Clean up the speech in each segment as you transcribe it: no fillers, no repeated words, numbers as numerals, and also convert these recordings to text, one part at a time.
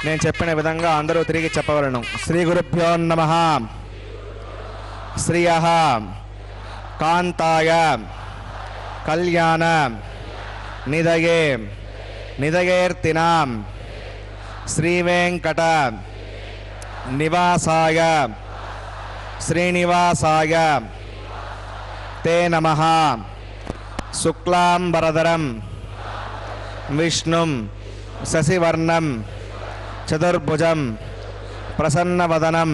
నేను చెప్పిన విధంగా అందరూ తిరిగి చెప్పవలను. శ్రీ గురుభ్యో నమః. శ్రియః కాంతాయ కళ్యాణ నిదయే నిదయేర్తినాం శ్రీవేంకట నివాసాయ శ్రీనివాసాయ తే నమః. శుక్లాంబరధరం విష్ణుం శశివర్ణం చతుర్భుజం ప్రసన్నవదనం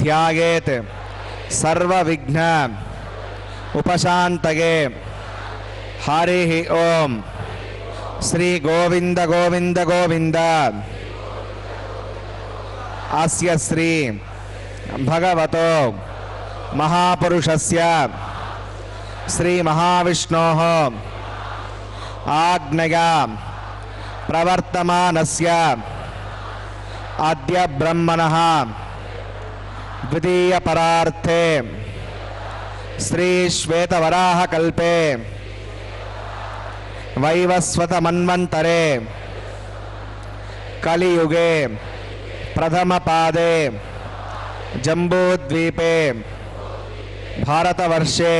ధ్యాయేత్ సర్వవిఘ్న ఉపశాంతయే. హరి ఓం. శ్రీ గోవింద గోవింద గోవింద. అస్య శ్రీ భగవతో మహాపురుషస్య శ్రీ మహావిష్ణోః ఆజ్ఞయా ప్రవర్తమానస్య అద్య బ్రహ్మణః ద్వితీయ పరార్థే శ్రీ శ్వేతవరాహ కల్పే వైవస్వత మన్వంతరే కలియుగే ప్రథమ పాదే జంబూద్వీపే భారతవర్షే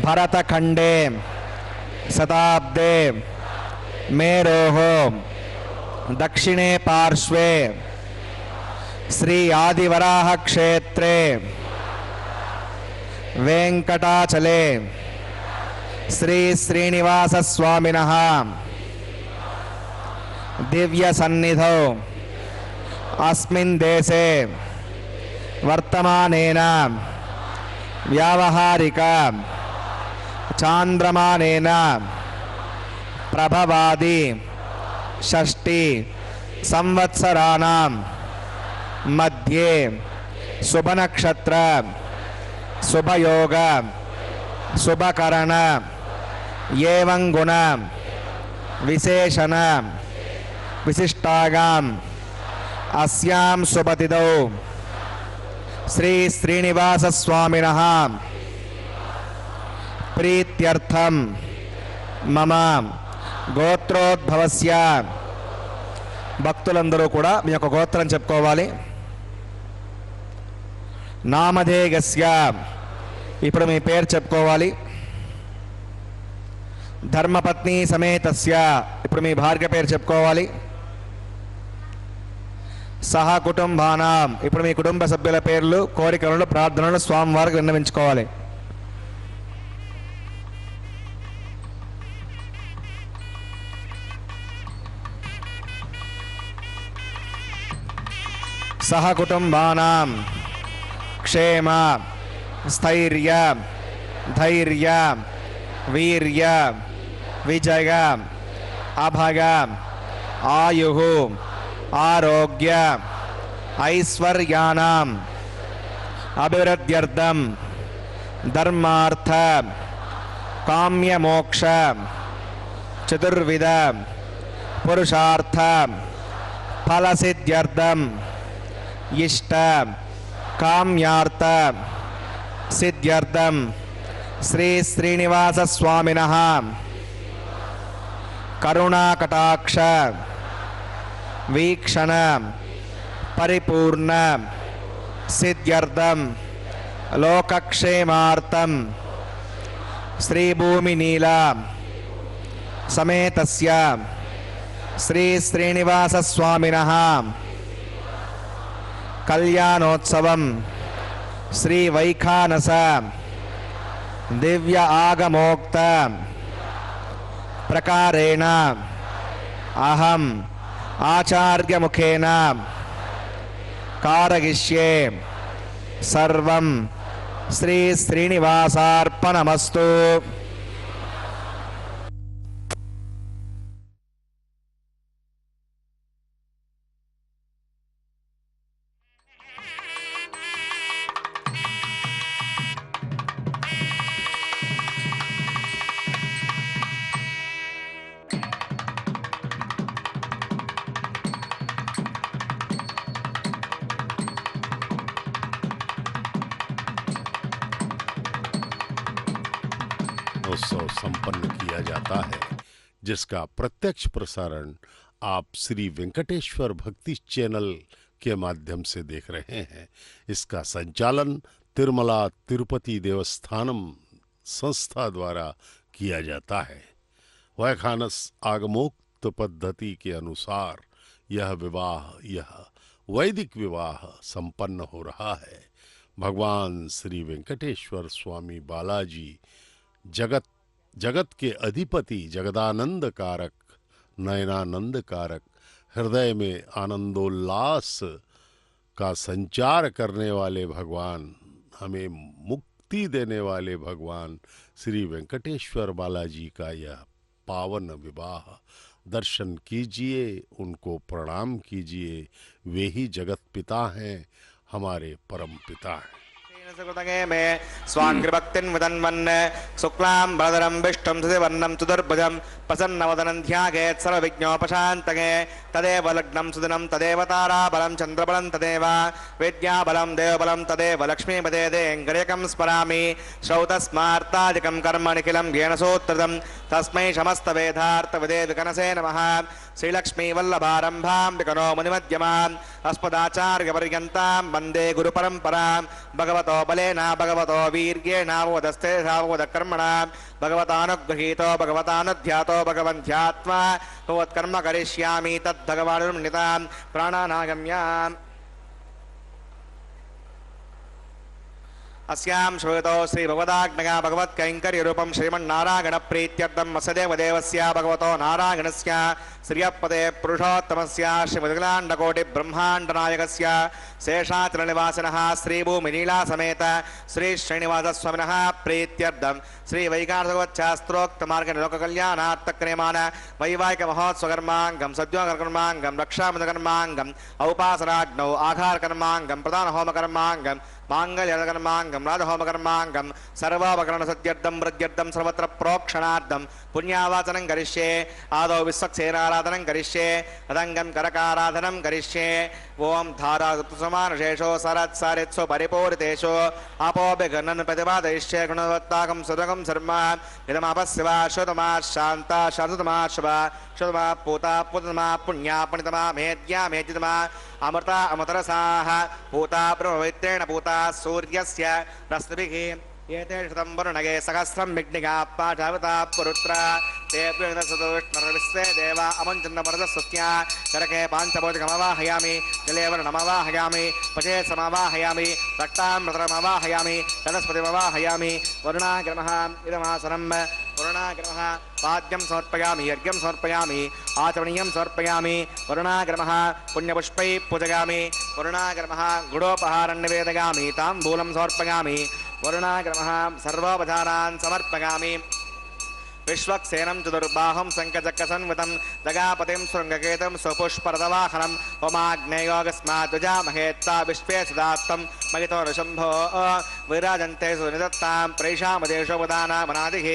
భరతఖండే శతాబ్దే మేరోః దక్షిణే పార్శ్వే శ్రీ ఆదివరాహ క్షేత్రే వెంకటాచలే శ్రీ శ్రీనివాస స్వామినః దివ్య సన్నిధౌ అస్మిన్ దేశే వర్తమానేన వ్యావహారిక చాంద్రమానేన ప్రభవాది షష్ఠి సంవత్సరాణం మధ్యే శుభనక్షత్ర శుభయోగ శుభకరణ ఏవం గుణ విశేషణ విశిష్టాయాం అస్యాం శుభతిథౌ శ్రీ శ్రీనివాస స్వామినః ప్రీత్యర్థం మమ గోత్రోద్భవస్య భక్తులందరూ కూడా మీ యొక్క గోత్రం చెప్పుకోవాలి. నామధేయస్య, ఇప్పుడు మీ పేరు చెప్పుకోవాలి. ధర్మపత్ని సమేతస్య, ఇప్పుడు మీ భార్య పేరు చెప్పుకోవాలి. సహ కుటుంబానాం, ఇప్పుడు మీ కుటుంబ సభ్యుల పేర్లు, కోరికలను, ప్రార్థనలు స్వామివారికి విన్నవించుకోవాలి. సహ కుటుంబానాం క్షేమ స్థైర్య ధైర్య వీర్య విజయ అభయ ఆయు ఆరోగ్య ఐశ్వర్యానాం అభివృద్ధ్యర్థం ధర్మార్థ కామ్యమోక్ష చతుర్విధ పురుషార్థ ఫలసిద్ధ్యర్థం ఇష్ట కామ్యార్థ సిద్ధ్యర్థం శ్రీ శ్రీనివాస స్వామినః కరుణాకటాక్ష వీక్షణ పరిపూర్ణ సిద్ధ్యర్థం లోకక్షేమార్థం శ్రీభూమినీల సమేతస్య శ్రీ శ్రీనివాస స్వామినః కళ్యాణోత్సవం శ్రీ వైఖానస దివ్య ఆగమోక్త ప్రకారేణ అహం ఆచార్యముఖేన కారయిష్యే సర్వం శ్రీ శ్రీనివాసార్పణమస్తు. उत्सव संपन्न किया जाता है, जिसका प्रत्यक्ष प्रसारण आप श्री वेंकटेश्वर भक्ति चैनल के माध्यम से देख रहे हैं। इसका संचालन तिरुमला तिरुपति देवस्थानम संस्था द्वारा किया जाता है। वैखानस आगमोक्त पद्धति के अनुसार यह वैदिक विवाह संपन्न हो रहा है। भगवान श्री वेंकटेश्वर स्वामी बालाजी जगत के अधिपति, जगदानंद कारक, नयनानंद कारक, हृदय में आनंदोल्लास का संचार करने वाले भगवान, हमें मुक्ति देने वाले भगवान श्री वेंकटेश्वर बालाजी का यह पावन विवाह दर्शन कीजिए, उनको प्रणाम कीजिए। वे ही जगत पिता हैं, हमारे परम पिता हैं। में स्वाग्रभक्तिं वदन्वन् शुक्लां वरदरं विष्णुं सुवर्णं चतुर्भुजं प्रसन्नवदनं ध्यायेत् सर्वविघ्नोपशान्तये। तदेव लग्नं सुदिनं तदेव ताराबलं चन्द्रबलं तदेव विद्याबलं देवबलं तदेव लक्ष्मीपदे देङ्गरेकं स्मरामि। श्रौतस्मार्तादिकं कर्म निखिलं येन सूत्रदं तस्मै समस्तवेदार्थविदे विकनसे नमः। श्रीलक्ष्मीवल्लभारम्भां विकनो मुनिमध्यमाम् अस्मदाचार्यपर्यन्तां वन्दे गुरुपरम्परां। भगवतो बलेन भगवतो वीर्येण वदस्ते सावदकर्मणा भगवतानुगृहीतो भगवतानुध्यातो भगवन्ध्यात्मा भगवत्कर्म करिष्यामि तद्भगवानुर्नितां प्राणानागम्याम्। अस्यां श्रूयतो श्री भगवदाज्ञया भगवत्कैङ्कर्यरूपं श्रीमन्नारायण प्रीत्यर्थं वसुदेव देवस्य भगवतो नारायणस्य श्रियपदे पुरुषोत्तमस्य श्रीमद्गलाण्डकोटि ब्रह्माण्डनायकस्य शेषाचलनिवासिनः श्रीभूमिनीला समेत श्री श्रीनिवासस्वामिनः प्रीत्यर्थं श्री वैकानसोच्चास्त्रोक्तमार्गलोककल्याणार्थक्रियमाण वैवाहिकमहोत्सवकर्माङ्गं सद्योगकर्माङ्गं रक्षाबन्धकर्माङ्गम् औपासनाग्नौ आघारकर्माङ्गं प्रधानहोमकर्माङ्गं माङ्गल्यकर्माङ्गं कर्मांगम राजहोमकर्मांगम सर्वोपकरणसत्यर्थं वृद्ध्यर्थं सर्वत्र प्रोक्षणार्थं पुण्यावाचनं करिष्ये आदौ विश्वक्सेनाराधनं करिष्ये तदङ्गं करकाराधनं करिष्ये ओम धारासमानशेषो सरत्सारित्सु परिपूरितेषु अपोभिघनन् प्रतिपादयिष्ये गुणवत्ताकं सुदकं शर्मा इदमापस्यवा श्रुतमा शान्ता शान्ततमा शुभा श्रुतमा पूता पूतमा पुण्या पुण्यतमा मेद्या मेद्यतमा अमृता अमृतरसाः पूता ब्रह्मवित्रेण पूता सूर्यस्य रश्मिभिः एते शतं वरुणगे सहस्रं विघ्निका पाठावता पुरुत्रा तेभ्यः देवा अमञ्चन्नवरदस्वस्त्या करके पाञ्चभौतिकमवाहयामि जले वर्णमवाहयामि पचे समवाहयामि रक्तामृतमवाहयामि वनस्पतिमवाहयामि वरुणाग्रमः इदमासनं वरुणाग्रमः पाद्यं समर्पयामि यज्ञं समर्पयामि आचमनीयं समर्पयामि वरुणाग्रमः पुण्यपुष्पैः पूजयामि वरुणाग्रमः गुडोपहारं निवेदयामि ताम्बूलं समर्पयामि वरुणाग्रमः सर्वोपचारान् समर्पयामि विश्वक्सेनं चतुर्बाहुं शङ्खचक्रसंवृतं जगापतिं शृङ्गकेतं स्वपुष्परदवाहनं होमाग्नेयोगस्माद्विजामहेत्ता विश्वे सदास्तं महितो ऋषम्भो विराजन्ते सुनिदत्तां प्रैषामदेशोपदानामनादिः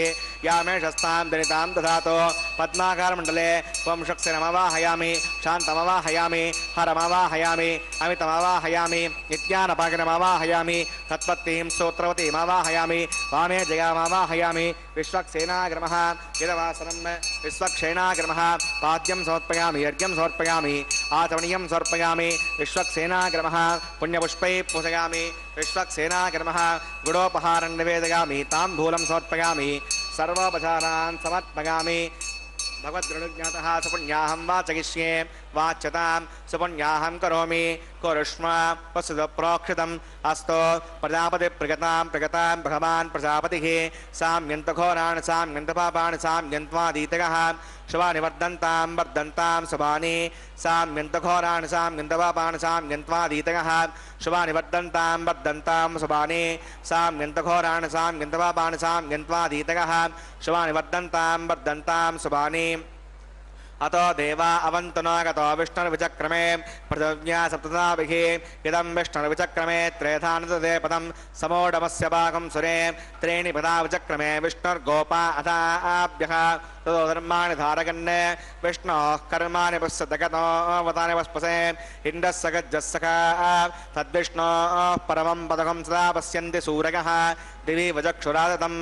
यामेशस्तां दनितां दधातो पद्माकारमण्डले वंशक्सेनमवाहयामि शान्तमवाहयामि हरमवाहयामि अमितमवाहयामि नित्यानपाकिनमवाहयामि तत्पत्तिं स्तोत्रवतीमवाहयामि वामे जयामवाहयामि विश्वक्सेनाग्रमः इदवासनं विश्वक्षेणाग्रमः पाद्यं समर्पयामि यज्ञं समर्पयामि आचमनीयं समर्पयामि विश्वक्सेनाग्रमः पुण्यपुष्पैः पूजयामि विश्वक्सेनाग्रमः गुडोपहारं निवेदयामि ताम्बूलं समर्पयामि सर्वोपचारान् समर्पयामि भगवद्गुणज्ञातः सुपुण्याहं वाचयिष्ये वाच्यतां सुपुण्याहं करोमि कुरुष्म वसुप्रोक्षितम् अस्तु प्रजापतिप्रगतां प्रगतां भगवान् प्रजापतिः साम्यन्तघोरान् साम्यन्तपापान् साम्यन्त्वादीतयः शुभानि वर्धन्तां वर्धन्तां शुभानि साम्यन्तघोरान् साम्यन्तपापान् साम्यन्त्वादीतयः शुभानि वर्धन्तां वर्धन्तां शुभानि साम्यन्तघोरान् साम्यन्तपापान् साम्यन्त्वादीतयः शुभानि वर्धन्तां वर्धन्तां शुभानि अतो देवा अवन्तनागतो विष्णुर्विचक्रमे पृथिव्या सप्तताभिः इदं विष्णुर्विचक्रमे त्रेधानदते पदं समोढमस्य भागं सुरे त्रीणि पदा विचक्रमे विष्णुर्गोपा अथाभ्यः ततो धर्माणि धारयन् विष्णोः कर्माणि पश्यतगतो वदानि वस्पसे इन्द्रस्य गज्जस्सखा तद्विष्णोः परमं पदकं सदा पश्यन्ति सूरयः दिवि वचक्षुरादतं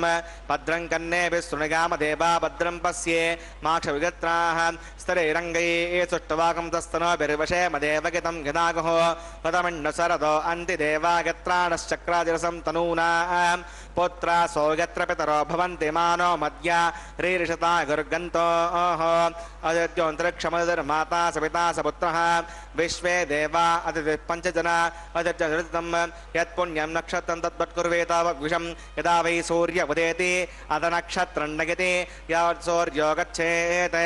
भद्रं कन्नेभिः शृणुगामदेवा भद्रं पश्ये माक्षविगत्राः स्तरैरङ्गैः सुष्टुवाकं तस्तनोभिर्वशे मदेवगितं गदागुः पदमण्डशरदो अन्तिदेवागत्राणश्चक्रादिरसं तनूनां पुत्रा सौगत्र पितरो भवन्ति मानो मद्या रीरिषता गुर्गन्तोः अदित्योऽन्तरिक्षमदिर्माता सपिता सपुत्रः विश्वे देवा अतिथिः पञ्चजना अदित्यं यत्पुण्यं नक्षत्रं तद्वत्कुर्वेत विषं यदा वै सूर्य उदेति अथ नक्षत्रं नगति यावत् सूर्यो गच्छेत्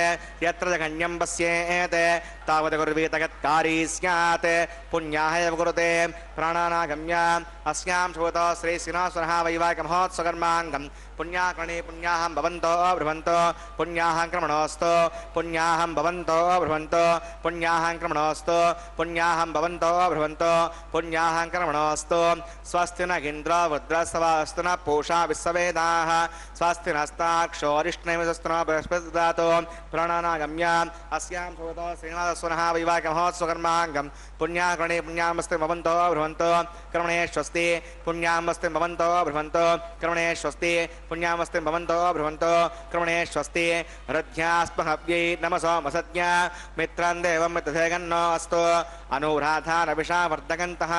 यत्र जघन्यं पश्येत् तावत् कुर्वीत यत्कारी स्यात् पुण्याः एव कुरुते प्राणानागम्य अस्यां श्रुतो श्रीश्रीनिवासनः वैवाहिकमहोत्सवकर्माङ्गं पुण्याकर्णे पुण्याहं भवन्तो ब्रुवन्तो पुण्याहं क्रमणोऽस्तु पुण्याहं भवन्तो ब्रुवन्तो पुण्याहं क्रमणोऽस्तु पुण्याहं भवन्तो ब्रुवन्तो पुण्याहं क्रमणोऽस्तु स्वस्ति न इन्द्रो रुद्रस्तवास्तु न पूषा विश्ववेदाः स्वस्ति नस्ताक्षोरिष्णैवस्तु न बृहस्पतिर्ददातु प्राणानागम्य अस्यां श्रुतो श्रीनिवासनः वैवाहिकमहोत्सवकर्माङ्गं पुण्याकर्णे पुण्यामस्ति भवन्तो ब्रुवन्तो कर्मणे स्वस्ति पुण्यामस्ति भवन्तो ब्रुवन्तो कर्मणे स्वस्ति पुण्यामस्ति भवन्तो ब्रुवन्तो कर्मणे स्वस्ति हृद्यास्महव्यै नमसो मसज्ञा मित्रं देवं मित्रधेगन्नो अस्तु अनुराधानविषावर्धकन्तः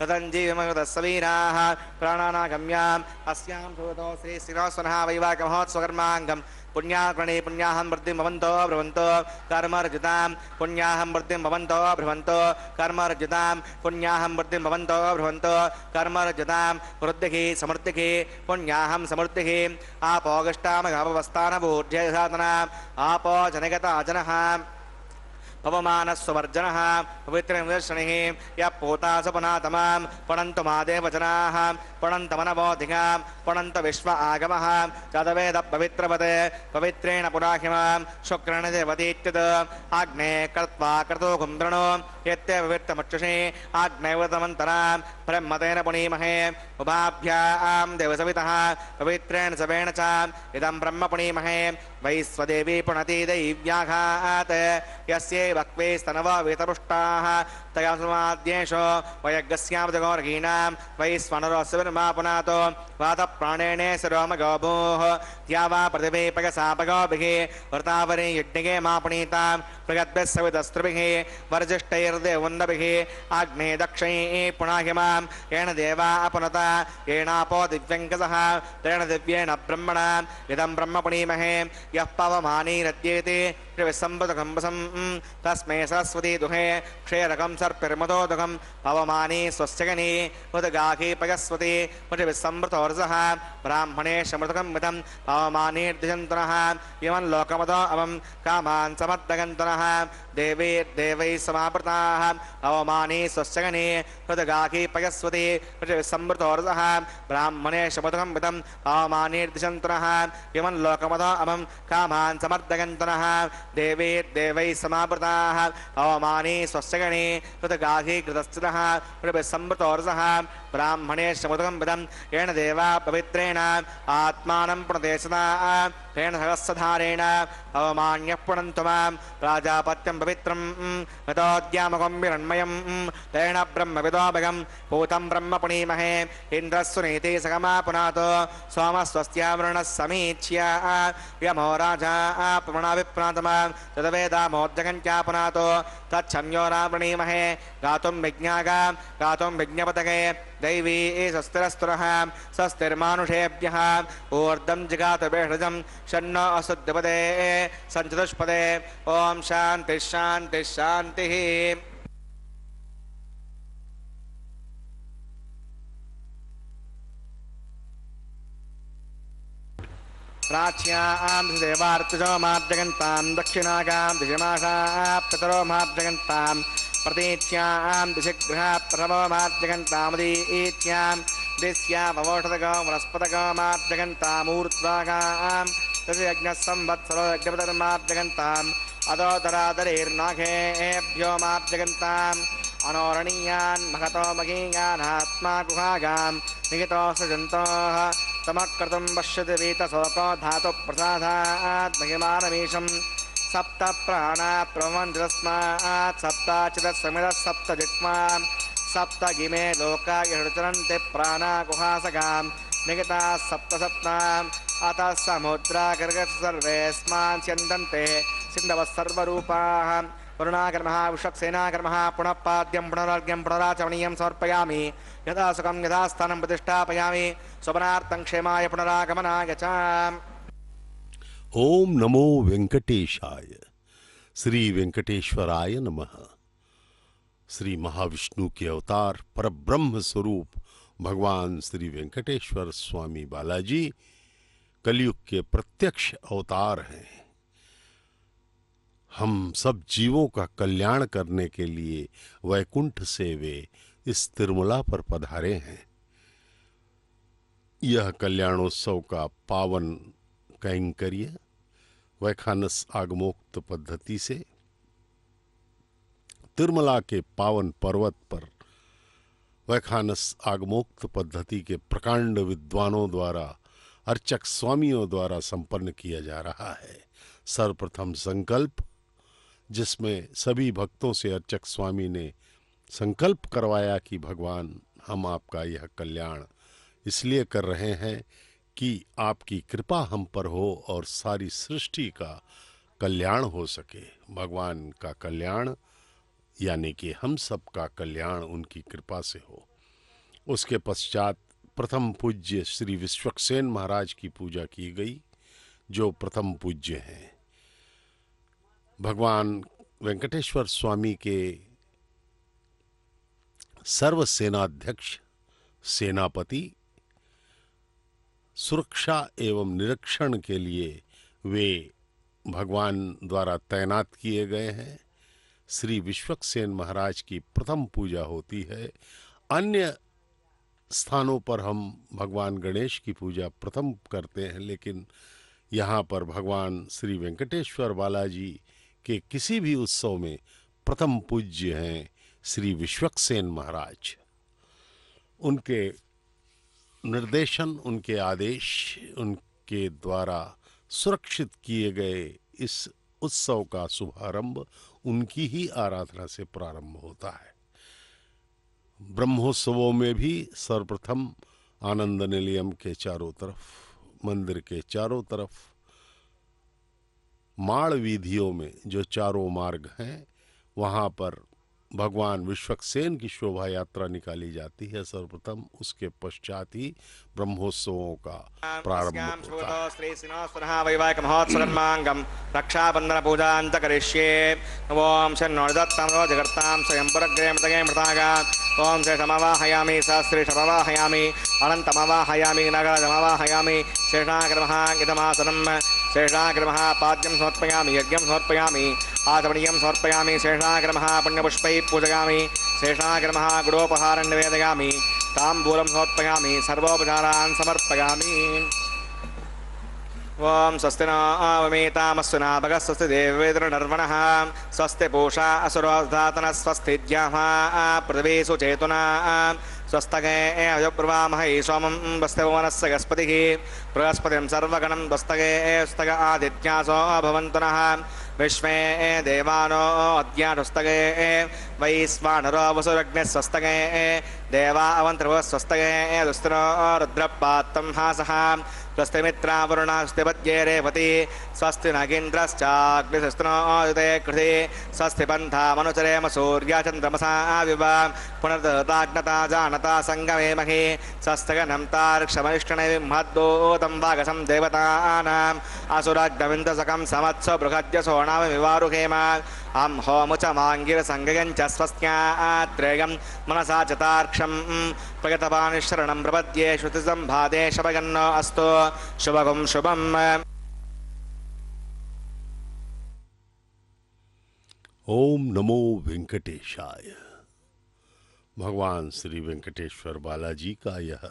रतञ्जीवमृतस्वीराः प्राणानागम्याम् अस्यां श्रुतो श्रीश्रीनिवासनः वैवाहिकमहोत्सवकर्माङ्गं पुण्याकर्णे पुण्याहं वृद्धिं भवन्तो ब्रुवन्तो कर्मर्जितां पुण्याहं वृद्धिं भवन्तो ब्रुवन्तो कर्मर्जितां पुण्याहं वृद्धिं भवन्तो ब्रुवन्तो कर्मर्जितां वृद्धिः समृद्धिः पुण्याहं समृद्धिः आपोगष्टामगावस्थानभूर्जयसाधनाम् आपो जनगता जनः पवमानस्वर्जनः पवित्रनिदर्शनिः यः पूता सपुनातमां पणन्तु मादेवचनाः पणन्तमनवोधिकां पणन्त विश्व आगमः तदवेद पवित्रपदे पवित्रेण पुराहिमां शुक्रेण देवतीत्यत् आग्ने कृत्वा क्रतो कुम्भृणो यत्ते पवित्रमक्षुषे आग्नेवतमन्तरां ब्रह्मतेन पुनीमहे उभाभ्यां देवसवितः पवित्रेण सवेण च इदं ब्रह्म पुनीमहे वैश्वदेवी पुनति दैव्याघात् यस्यै वक्वे स्तनव वेतपुष्टाः तया समाद्येषु वयज्ञस्यां जगोर्गीणां वैश्वनरोऽस्य विर्मा पुनातो वातप्राणेन शिरोमगोभूः या वा पृथिवी पयसापगोभिः वृतावरे यज्ञगे मा पुनीतां प्रगद्भिः सवितस्त्रिभिः वर्जिष्ठैर्देवुन्दभिः आग्ने दक्षैः पुनाहिमां येन देवा अपुनता येनापो दिव्यङ्कसः तेन दिव्येन ब्रह्मणा इदं ब्रह्म पुनीमहे यः पवमानीरद्येते विसम्बुदकम्बसं तस्मै सरस्वती दुहे क्षेरकं सर्पिर्मदोदकं पवमानी स्वस्यगनी उदगाही पयस्वती मुझविसम्मृतोर्जः ब्राह्मणे शमृतकं मितं पवमानीर्दिशन्तनः इमं लोकमदो अवं कामान् समद्दगन्तनः देवैर्देवैः समावृताः पवमानी स्वस्यगनी उदगाही पयस्वती मुझविसम्मृतोर्जः ब्राह्मणे शमृतकं मितं पवमानीर्दिशन्तनः इमं लोकमदो अवं कामान् समद्दगन्तनः देवैर्देवैः समावृताः पवमानी स्वस्यगणे कृतगाही कृतस्थितः संवृतोर्जः ब्राह्मणे शमुदकं विदं येन देवा पवित्रेण आत्मानं प्रणदेशदा तेन सहस्रधारेण अवमान्यः पुनन्तु मां प्राजापत्यं पवित्रं यतोद्यामकं विरण्मयं तेन ब्रह्मविदोभगं पूतं ब्रह्म पुनीमहे इन्द्रस्सुनीति सगमा पुनातो सोमस्वस्यावृणः समीच्य यमो राजा प्रमणाभिप्रातमां तदवेदामोद्यगञ्चा पुनातो तच्छम्यो रावणीमहे गातुं विज्ञागा गातुं विज्ञपतगे दैवी स्वस्तिरस्तुरः स्वस्तिर्मानुषेभ्यः ऊर्ध्वं जिगातभेषजं षण्णो असुद्धिपदे सञ्चतुष्पदे ॐ शान्तिः शान्तिः शान्तिः। प्राच्यां देवार्तिजो मार्जगन्तां दक्षिणागां दिशमाशाः पितरो मार्जगन्तां प्रतीच्यां दिशिगृहा प्रथमो मार्जगन्तामुदीत्यां दिश्यामवोषधगो वनस्पतगो मार्जगन्तामूर्ध्वागां तस्य संवत्सरो यज्ञपतिर्मार्जगन्ताम् अदोदरादरेर्नाघेभ्यो मार्जगन्ताम् अनोरणीयान् महतो महीयानात्मा गुहागां निहितो सजन्तोः तमक्रतुं पश्यति वीतशोको धातु प्रसादात् महिमानमीशं सप्त प्राणा प्रमन्त्रस्मात् सप्ताचिदसमिदः सप्त जिह्वां सप्त गिमे लोकाय हृचरन्ति प्राणा गुहासगां निहिताः सप्त सप्ताम् अतः समुद्रा गर्गः सर्वेऽस्मान् स्यन्दन्ते सिन्धवः सर्वरूपाः वरुणाकर्मः विषक्सेनाकर्मः पुनः पाद्यं पुनरर्घ्यं पुनराचमनीयं समर्पयामि यथा सुखं यथा स्थानं प्रतिष्ठापयामि स्वपनार्थं क्षेमाय पुनरागमनाय च। ओम नमो वेंकटेशाय। श्री वेंकटेश्वराय नमः। श्री महाविष्णु के अवतार परब्रह्म स्वरूप भगवान श्री वेंकटेश्वर स्वामी बालाजी कलयुग के प्रत्यक्ष अवतार हैं। हम सब जीवों का कल्याण करने के लिए वैकुंठ से वे इस तिरुमला पर पधारे हैं। यह कल्याणोत्सव का पावन कैंकर्य वैखानस आगमोक्त पद्धति से तिरुमला के पावन पर्वत पर वैखानस आगमोक्त पद्धति के प्रकांड विद्वानों द्वारा अर्चक स्वामियों द्वारा संपन्न किया जा रहा है। सर्वप्रथम संकल्प, जिसमें सभी भक्तों से अर्चक स्वामी ने संकल्प करवाया कि भगवान हम आपका यह कल्याण इसलिए कर रहे हैं कि आपकी कृपा हम पर हो और सारी सृष्टि का कल्याण हो सके। भगवान का कल्याण यानी कि हम सब का कल्याण उनकी कृपा से हो। उसके पश्चात प्रथम पूज्य श्री विश्वक्सेन महाराज की पूजा की गई, जो प्रथम पूज्य हैं। भगवान वेंकटेश्वर स्वामी के सर्व सेनाध्यक्ष, सेनापति, सुरक्षा एवं निरीक्षण के लिए वे भगवान द्वारा तैनात किए गए हैं। श्री विश्वक्सेन महाराज की प्रथम पूजा होती है। अन्य स्थानों पर हम भगवान गणेश की पूजा प्रथम करते हैं, लेकिन यहाँ पर भगवान श्री वेंकटेश्वर बालाजी के किसी भी उत्सव में प्रथम पूज्य हैं श्री विश्वक्सेन महाराज। उनके निर्देशन, उनके आदेश, उनके द्वारा सुरक्षित किए गए इस उत्सव का शुभारंभ उनकी ही आराधना से प्रारंभ होता है। ब्रह्मोत्सवों में भी सर्वप्रथम आनंद निलयम के चारों तरफ, मंदिर के चारों तरफ, माड़ वीधियों में जो चारों मार्ग हैं, वहाँ पर भगवान विश्वक्सेन की शोभा यात्रा निकाली जाती है सर्वप्रथम। उसके पश्चात ही ब्रह्मोत्सवों का प्रारंभ होता है। वैवाहिक महोत्सवन्मांगम रक्षाबंधन पूजांच करिष्ये। ओम शन्नो दत्तां जगर्तां स्वयं पुरग्रे मृतगे मृतागा। ओम से समवाहयामि सहस्रे समवाहयामि अनन्तमवाहयामि नगरमवाहयामि शेषाग्रमहागितमासनं शेषाग्रमः पाद्यं समर्पयामि यज्ञं समर्पयामि आचमनीयं समर्पयामि शेषाग्रमः पुण्यपुष्पैः पूजयामि शेषाग्रमः गुडोपहारं निवेदयामि ताम्बूलं समर्पयामि सर्वोपचारान् समर्पयामि। ओम स्वस्ति न अवमेतामस्तु न भगः स्वस्ति देवेन्द्रनर्वणः स्वस्ति पूषा असुरोधातनः स्वस्ति द्यामा पृथिवीषु चेतुना स्वस्तगे अजब्रवामहे सोमं वस्तिभुवनस्य गस्पतिः बृहस्पतिं सर्वगणं वस्तगे स्तग आदित्यासो भवन्तु नः विश्वे देवानो अद्यानुस्तगे वैश्वानरो वसुरग्निः स्वस्तगे देवा अवन्तर्वः स्वस्तगे दुस्तिनो रुद्रपात्रं हासः स्वस्ति मित्रा वरुणा स्वस्ति पद्ये रेवती स्वस्ति नगीन्द्रश्चाग्निशस्त्रोदे कृते स्वस्ति पन्था मनुचरेम सूर्या चन्द्रमसा विवा पुनर्दताग्नता जानता संगमे महि स्वस्तिगनं तार्क्षमनिष्ठने महद्दूतं वागसं देवतानाम् असुरग्नविन्दसकं समत्सो बृहद्य सोणामिवारुहेम अं होमुचमाङ्गिरसङ्गयं च स्वस्त्यात्रेयं मनसा च तार्क्षं प्रगतपानि शरणं प्रपद्ये श्रुतिसम्भादे शवगन्नो अस्तु शुभगं शुभम्। ओम नमो वेंकटेशाय। भगवान श्री वेंकटेश्वर बालाजी का यह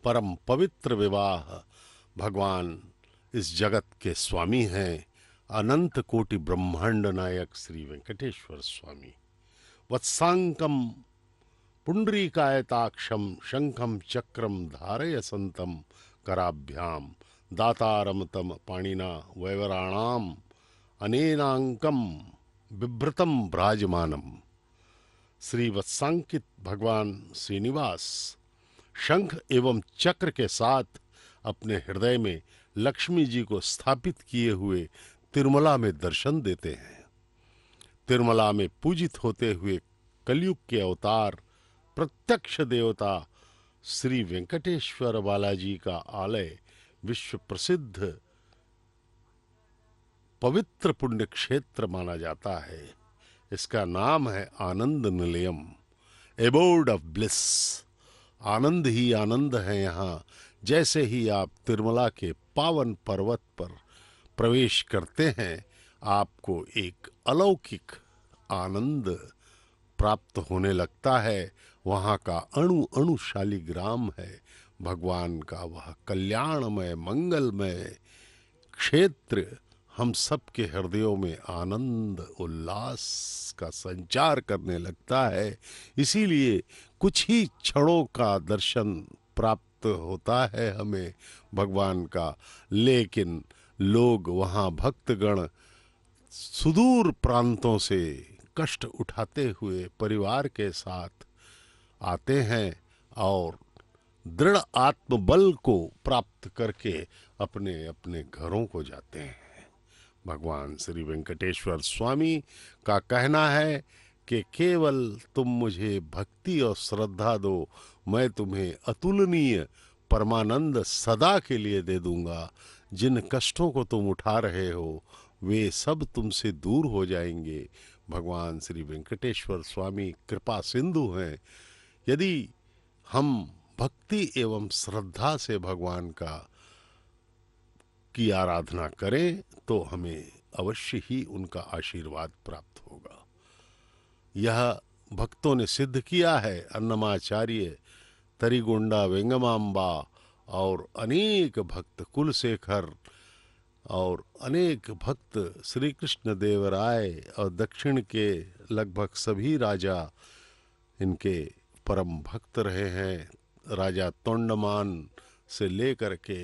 परम पवित्र विवाह, भगवान इस जगत के स्वामी हैं, अनंत कोटि ब्रह्मांड नायक श्री वेंकटेश्वर स्वामी। वत्सांकम पुंडरीकायताक्षम शंखम चक्रम धारयसंतम कराभ्याम दातारम तम पाणिना वैवराणाम अनेनांकम बिभ्रतम भ्राजमानम। श्री वत्सांकित भगवान श्रीनिवास शंख एवं चक्र के साथ अपने हृदय में लक्ष्मी जी को स्थापित किए हुए तिरुमला में दर्शन देते हैं। तिरुमला में पूजित होते हुए कलयुग के अवतार प्रत्यक्ष देवता श्री वेंकटेश्वर बालाजी का आलय विश्व प्रसिद्ध पवित्र पुण्य क्षेत्र माना जाता है। इसका नाम है आनंद निलयम, एबोर्ड ऑफ ब्लिस। आनंद ही आनंद है यहाँ। जैसे ही आप तिरुमला के पावन पर्वत पर प्रवेश करते हैं, आपको एक अलौकिक आनंद प्राप्त होने लगता है। वहाँ का अणु अणु शालिग्राम है भगवान का वह कल्याणमय मंगलमय क्षेत्र हम सबके हृदयों में आनंद उल्लास का संचार करने लगता है। इसीलिए कुछ ही क्षणों का दर्शन प्राप्त होता है हमें भगवान का, लेकिन लोग वहाँ भक्तगण सुदूर प्रांतों से कष्ट उठाते हुए परिवार के साथ आते हैं और दृढ़ आत्मबल को प्राप्त करके अपने अपने घरों को जाते हैं। भगवान श्री वेंकटेश्वर स्वामी का कहना है कि केवल तुम मुझे भक्ति और श्रद्धा दो, मैं तुम्हें अतुलनीय परमानंद सदा के लिए दे दूंगा। जिन कष्टों को तुम उठा रहे हो वे सब तुमसे दूर हो जाएंगे। भगवान श्री वेंकटेश्वर स्वामी कृपा सिंधु हैं। यदि हम भक्ति एवं श्रद्धा से भगवान की आराधना करें तो हमें अवश्य ही उनका आशीर्वाद प्राप्त होगा। यह भक्तों ने सिद्ध किया है। अन्नमाचार्य, तरिगुंडा, वेंगमांबा और अनेक भक्त, कुलशेखर और अनेक भक्त, श्री कृष्ण देव राय और दक्षिण के लगभग सभी राजा इनके परम भक्त रहे हैं। राजा तोंडमान से लेकर के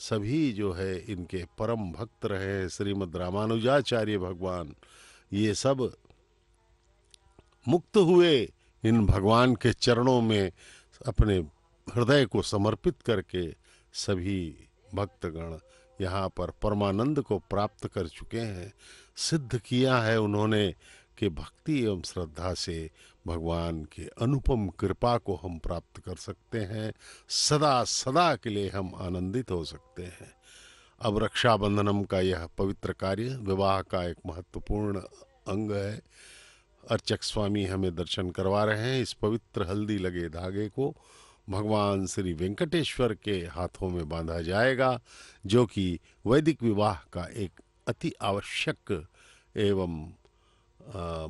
सभी जो है इनके परम भक्त रहे हैं। श्रीमद् रामानुजाचार्य भगवान, ये सब मुक्त हुए इन भगवान के चरणों में अपने हृदय को समर्पित करके। सभी भक्तगण यहाँ पर परमानंद को प्राप्त कर चुके हैं। सिद्ध किया है उन्होंने कि भक्ति एवं श्रद्धा से भगवान के अनुपम कृपा को हम प्राप्त कर सकते हैं। सदा सदा के लिए हम आनंदित हो सकते हैं। अब रक्षाबंधनम का यह पवित्र कार्य विवाह का एक महत्वपूर्ण अंग है। अर्चक स्वामी हमें दर्शन करवा रहे हैं। इस पवित्र हल्दी लगे धागे को भगवान श्री वेंकटेश्वर के हाथों में बांधा जाएगा, जो कि वैदिक विवाह का एक अति आवश्यक एवं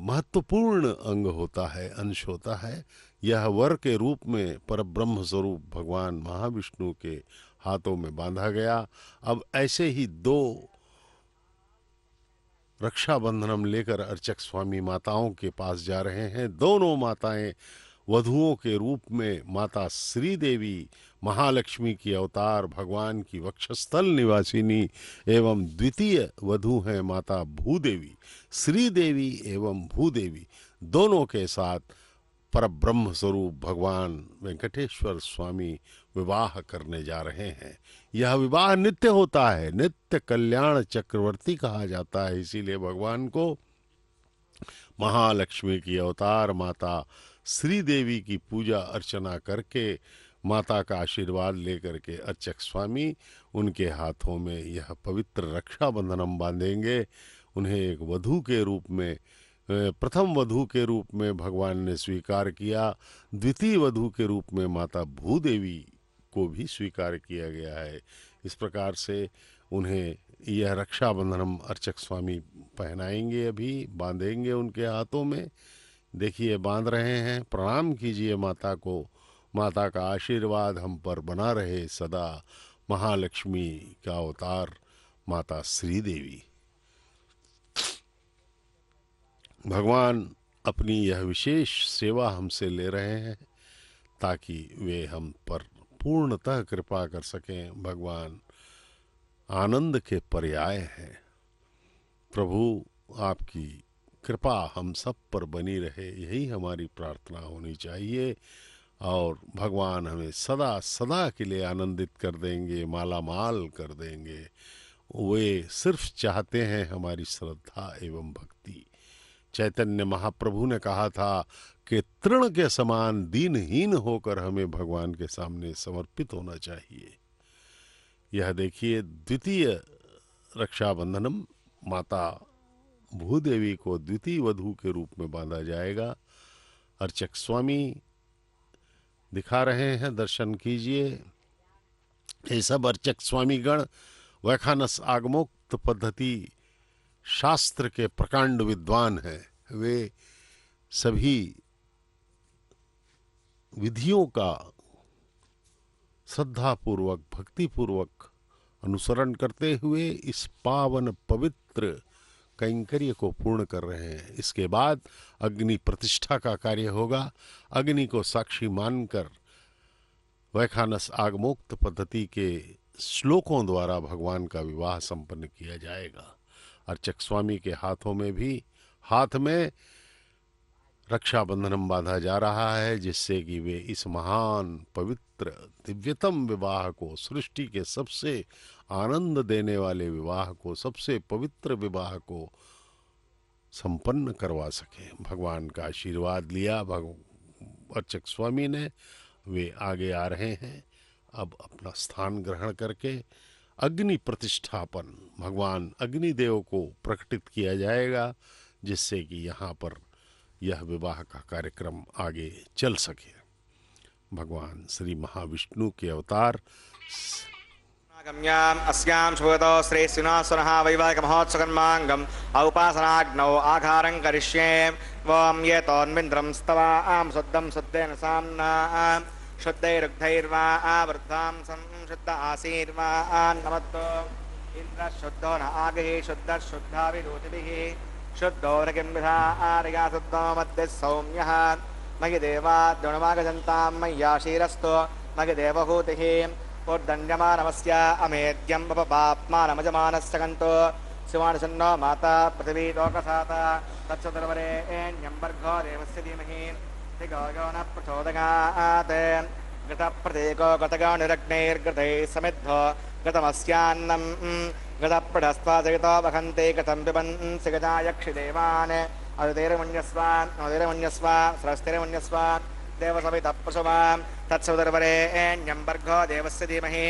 महत्वपूर्ण अंग होता है, अंश होता है। यह वर के रूप में परब्रह्म स्वरूप भगवान महाविष्णु के हाथों में बांधा गया। अब ऐसे ही दो रक्षाबंधनम लेकर अर्चक स्वामी माताओं के पास जा रहे हैं। दोनों माताएं वधुओं के रूप में माता श्री देवी, महालक्ष्मी की अवतार, भगवान की वक्षस्थल निवासिनी एवं द्वितीय वधु हैं माता भूदेवी। श्री देवी एवं भूदेवी दोनों के साथ परब्रह्म स्वरूप भगवान वेंकटेश्वर स्वामी विवाह करने जा रहे हैं। यह विवाह नित्य होता है, नित्य कल्याण चक्रवर्ती कहा जाता है। इसीलिए भगवान को महालक्ष्मी की अवतार माता श्री देवी की पूजा अर्चना करके, माता का आशीर्वाद लेकर के अर्चक स्वामी उनके हाथों में यह पवित्र रक्षाबंधनम बांधेंगे। उन्हें एक वधू के रूप में, प्रथम वधू के रूप में भगवान ने स्वीकार किया। द्वितीय वधू के रूप में माता भूदेवी को भी स्वीकार किया गया है। इस प्रकार से उन्हें यह रक्षाबंधनम अर्चक स्वामी पहनाएंगे, अभी बांधेंगे उनके हाथों में। देखिए बांध रहे हैं। प्रणाम कीजिए माता को। माता का आशीर्वाद हम पर बना रहे सदा। महालक्ष्मी का अवतार माता श्री देवी। भगवान अपनी यह विशेष सेवा हमसे ले रहे हैं ताकि वे हम पर पूर्णतः कृपा कर सकें। भगवान आनंद के पर्याय हैं। प्रभु आपकी कृपा हम सब पर बनी रहे, यही हमारी प्रार्थना होनी चाहिए। और भगवान हमें सदा सदा के लिए आनंदित कर देंगे, माला माल कर देंगे। वे सिर्फ चाहते हैं हमारी श्रद्धा एवं भक्ति। चैतन्य महाप्रभु ने कहा था कि तृण के समान दीनहीन होकर हमें भगवान के सामने समर्पित होना चाहिए। यह देखिए द्वितीय रक्षाबंधनम माता भूदेवी को द्वितीय वधू के रूप में बांधा जाएगा। अर्चक स्वामी दिखा रहे हैं, दर्शन कीजिए। ये सब अर्चक स्वामीगण वैखानस आगमोक्त पद्धति शास्त्र के प्रकांड विद्वान हैं। वे सभी विधियों का श्रद्धापूर्वक, भक्तिपूर्वक अनुसरण करते हुए इस पावन पवित्र कैंकर्य को पूर्ण कर रहे हैं। इसके बाद अग्नि प्रतिष्ठा का कार्य होगा। अग्नि को साक्षी मानकर वैखानस आगमोक्त पद्धति के श्लोकों द्वारा भगवान का विवाह संपन्न किया जाएगा। अर्चक स्वामी के हाथों में भी, हाथ में रक्षाबंधनम बांधा जा रहा है, जिससे कि वे इस महान पवित्र दिव्यतम विवाह को, सृष्टि के सबसे आनंद देने वाले विवाह को, सबसे पवित्र विवाह को संपन्न करवा सकें। भगवान का आशीर्वाद लिया अर्चक स्वामी ने। वे आगे आ रहे हैं। अब अपना स्थान ग्रहण करके अग्नि प्रतिष्ठापन, भगवान अग्निदेव को प्रकटित किया जाएगा, जिससे कि यहाँ पर यह विवाह का कार्यक्रम आगे चल सके। भगवान श्री महाविष्णु के अवतार गम्याम् अस्यां शुभतो श्रीश्रीनिवासनः वैवाहिकमहोत्सवकर्माङ्गम् औपासनाग्नौ आघारं करिष्ये ॐ ये तोन्मिन्द्रं स्तवा शुद्धं शुद्धेन साम्ना शुद्धैरुग्धैर्वा आवृद्धां संशुद्ध आसीर्वा नमत्तो इन्द्रः शुद्धो न आगहि शुद्धः शुद्धाविरोधिभिः शुद्धो रकिंविधा आर्या शुद्धो मध्यः सौम्यः मयि देवा द्रोणमागजन्तां मय्याशीरस्तो मयि देवहूतिः ऊर्धन्यमानमस्य अमेद्यं पपाप्मानमजमानस्य कन्तो शिवाणसन्नो माता पृथिवी लोकसाता तत्सदर्वरेण्यं वर्गो देवस्य धीमहि दिगो न प्रचोदयात् घटप्रतीको गतगानिरग्नैर्घटैः समिद्धो गतमस्यान्नं गतप्रढस्त्वा जगतो वहन्ते गतं पिबन्सि गजा यक्षिदेवान् अदितिर्मन्यस्व सरस्तिर्मन्यस्व देवसवितः प्रसवां तत्सदर्वरेण्यं वर्गो देवस्य धीमहि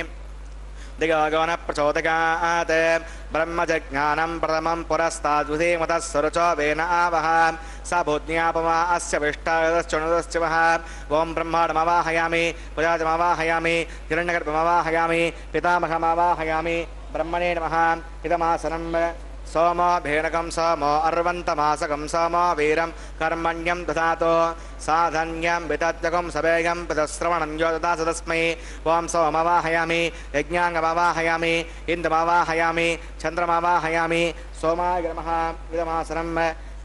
दिगो न प्रचोदयात् ब्रह्मजज्ञानं प्रथमं पुरस्ताद्विधीमतः सुरुचो वेन आवह स भूज्ञापमा अस्य विष्टादश्चुणुदश्चिवः ॐ ब्रह्माणमवाहयामि प्रजातमवाहयामि हिरण्यगर्भमवाहयामि पितामहमवाहयामि ब्रह्मणे नमः इदमासनं सोमो भेनकं सोमो अर्वन्तमासकं सोमो वीरं कर्मण्यं दधातो साधन्यं वितत्यकं सवेगं पितश्रवणं यो ददास तस्मै ॐ सोमवाहयामि यज्ञाङ्गमवाहयामि इन्द्रमवाहयामि चन्द्रमवाहयामि सोमाय नमः इदमासनं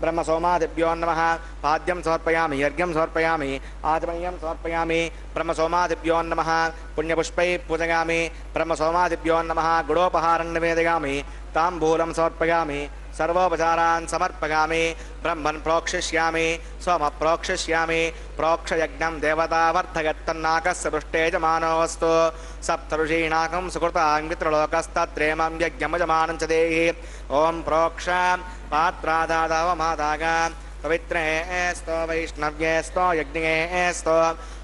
ब्रह्मसोमादिभ्यो नमः पाद्यं समर्पयामि यज्ञं समर्पयामि आचमनीयं समर्पयामि ब्रह्मसोमादिभ्यो नमः पुण्यपुष्पैः पूजयामि ब्रह्मसोमादिभ्यो नमः गुडोपहारं निवेदयामि ताम्बूलं समर्पयामि सर्वोपचारान् समर्पयामि ब्रह्मन् प्रोक्षिष्यामि सोमः प्रोक्षिष्यामि प्रोक्षयज्ञं देवतावर्धयत्तन्नाकस्य पृष्ठे यजमानोऽस्तु सप्तऋषीणाकं सुकृतां पितृलोकस्तत्रेमं यज्ञमजमानं च देहि ॐ प्रोक्ष पात्रादादावमादाग पवित्रे स्तो वैष्णव्ये स्तो यज्ञे स्तो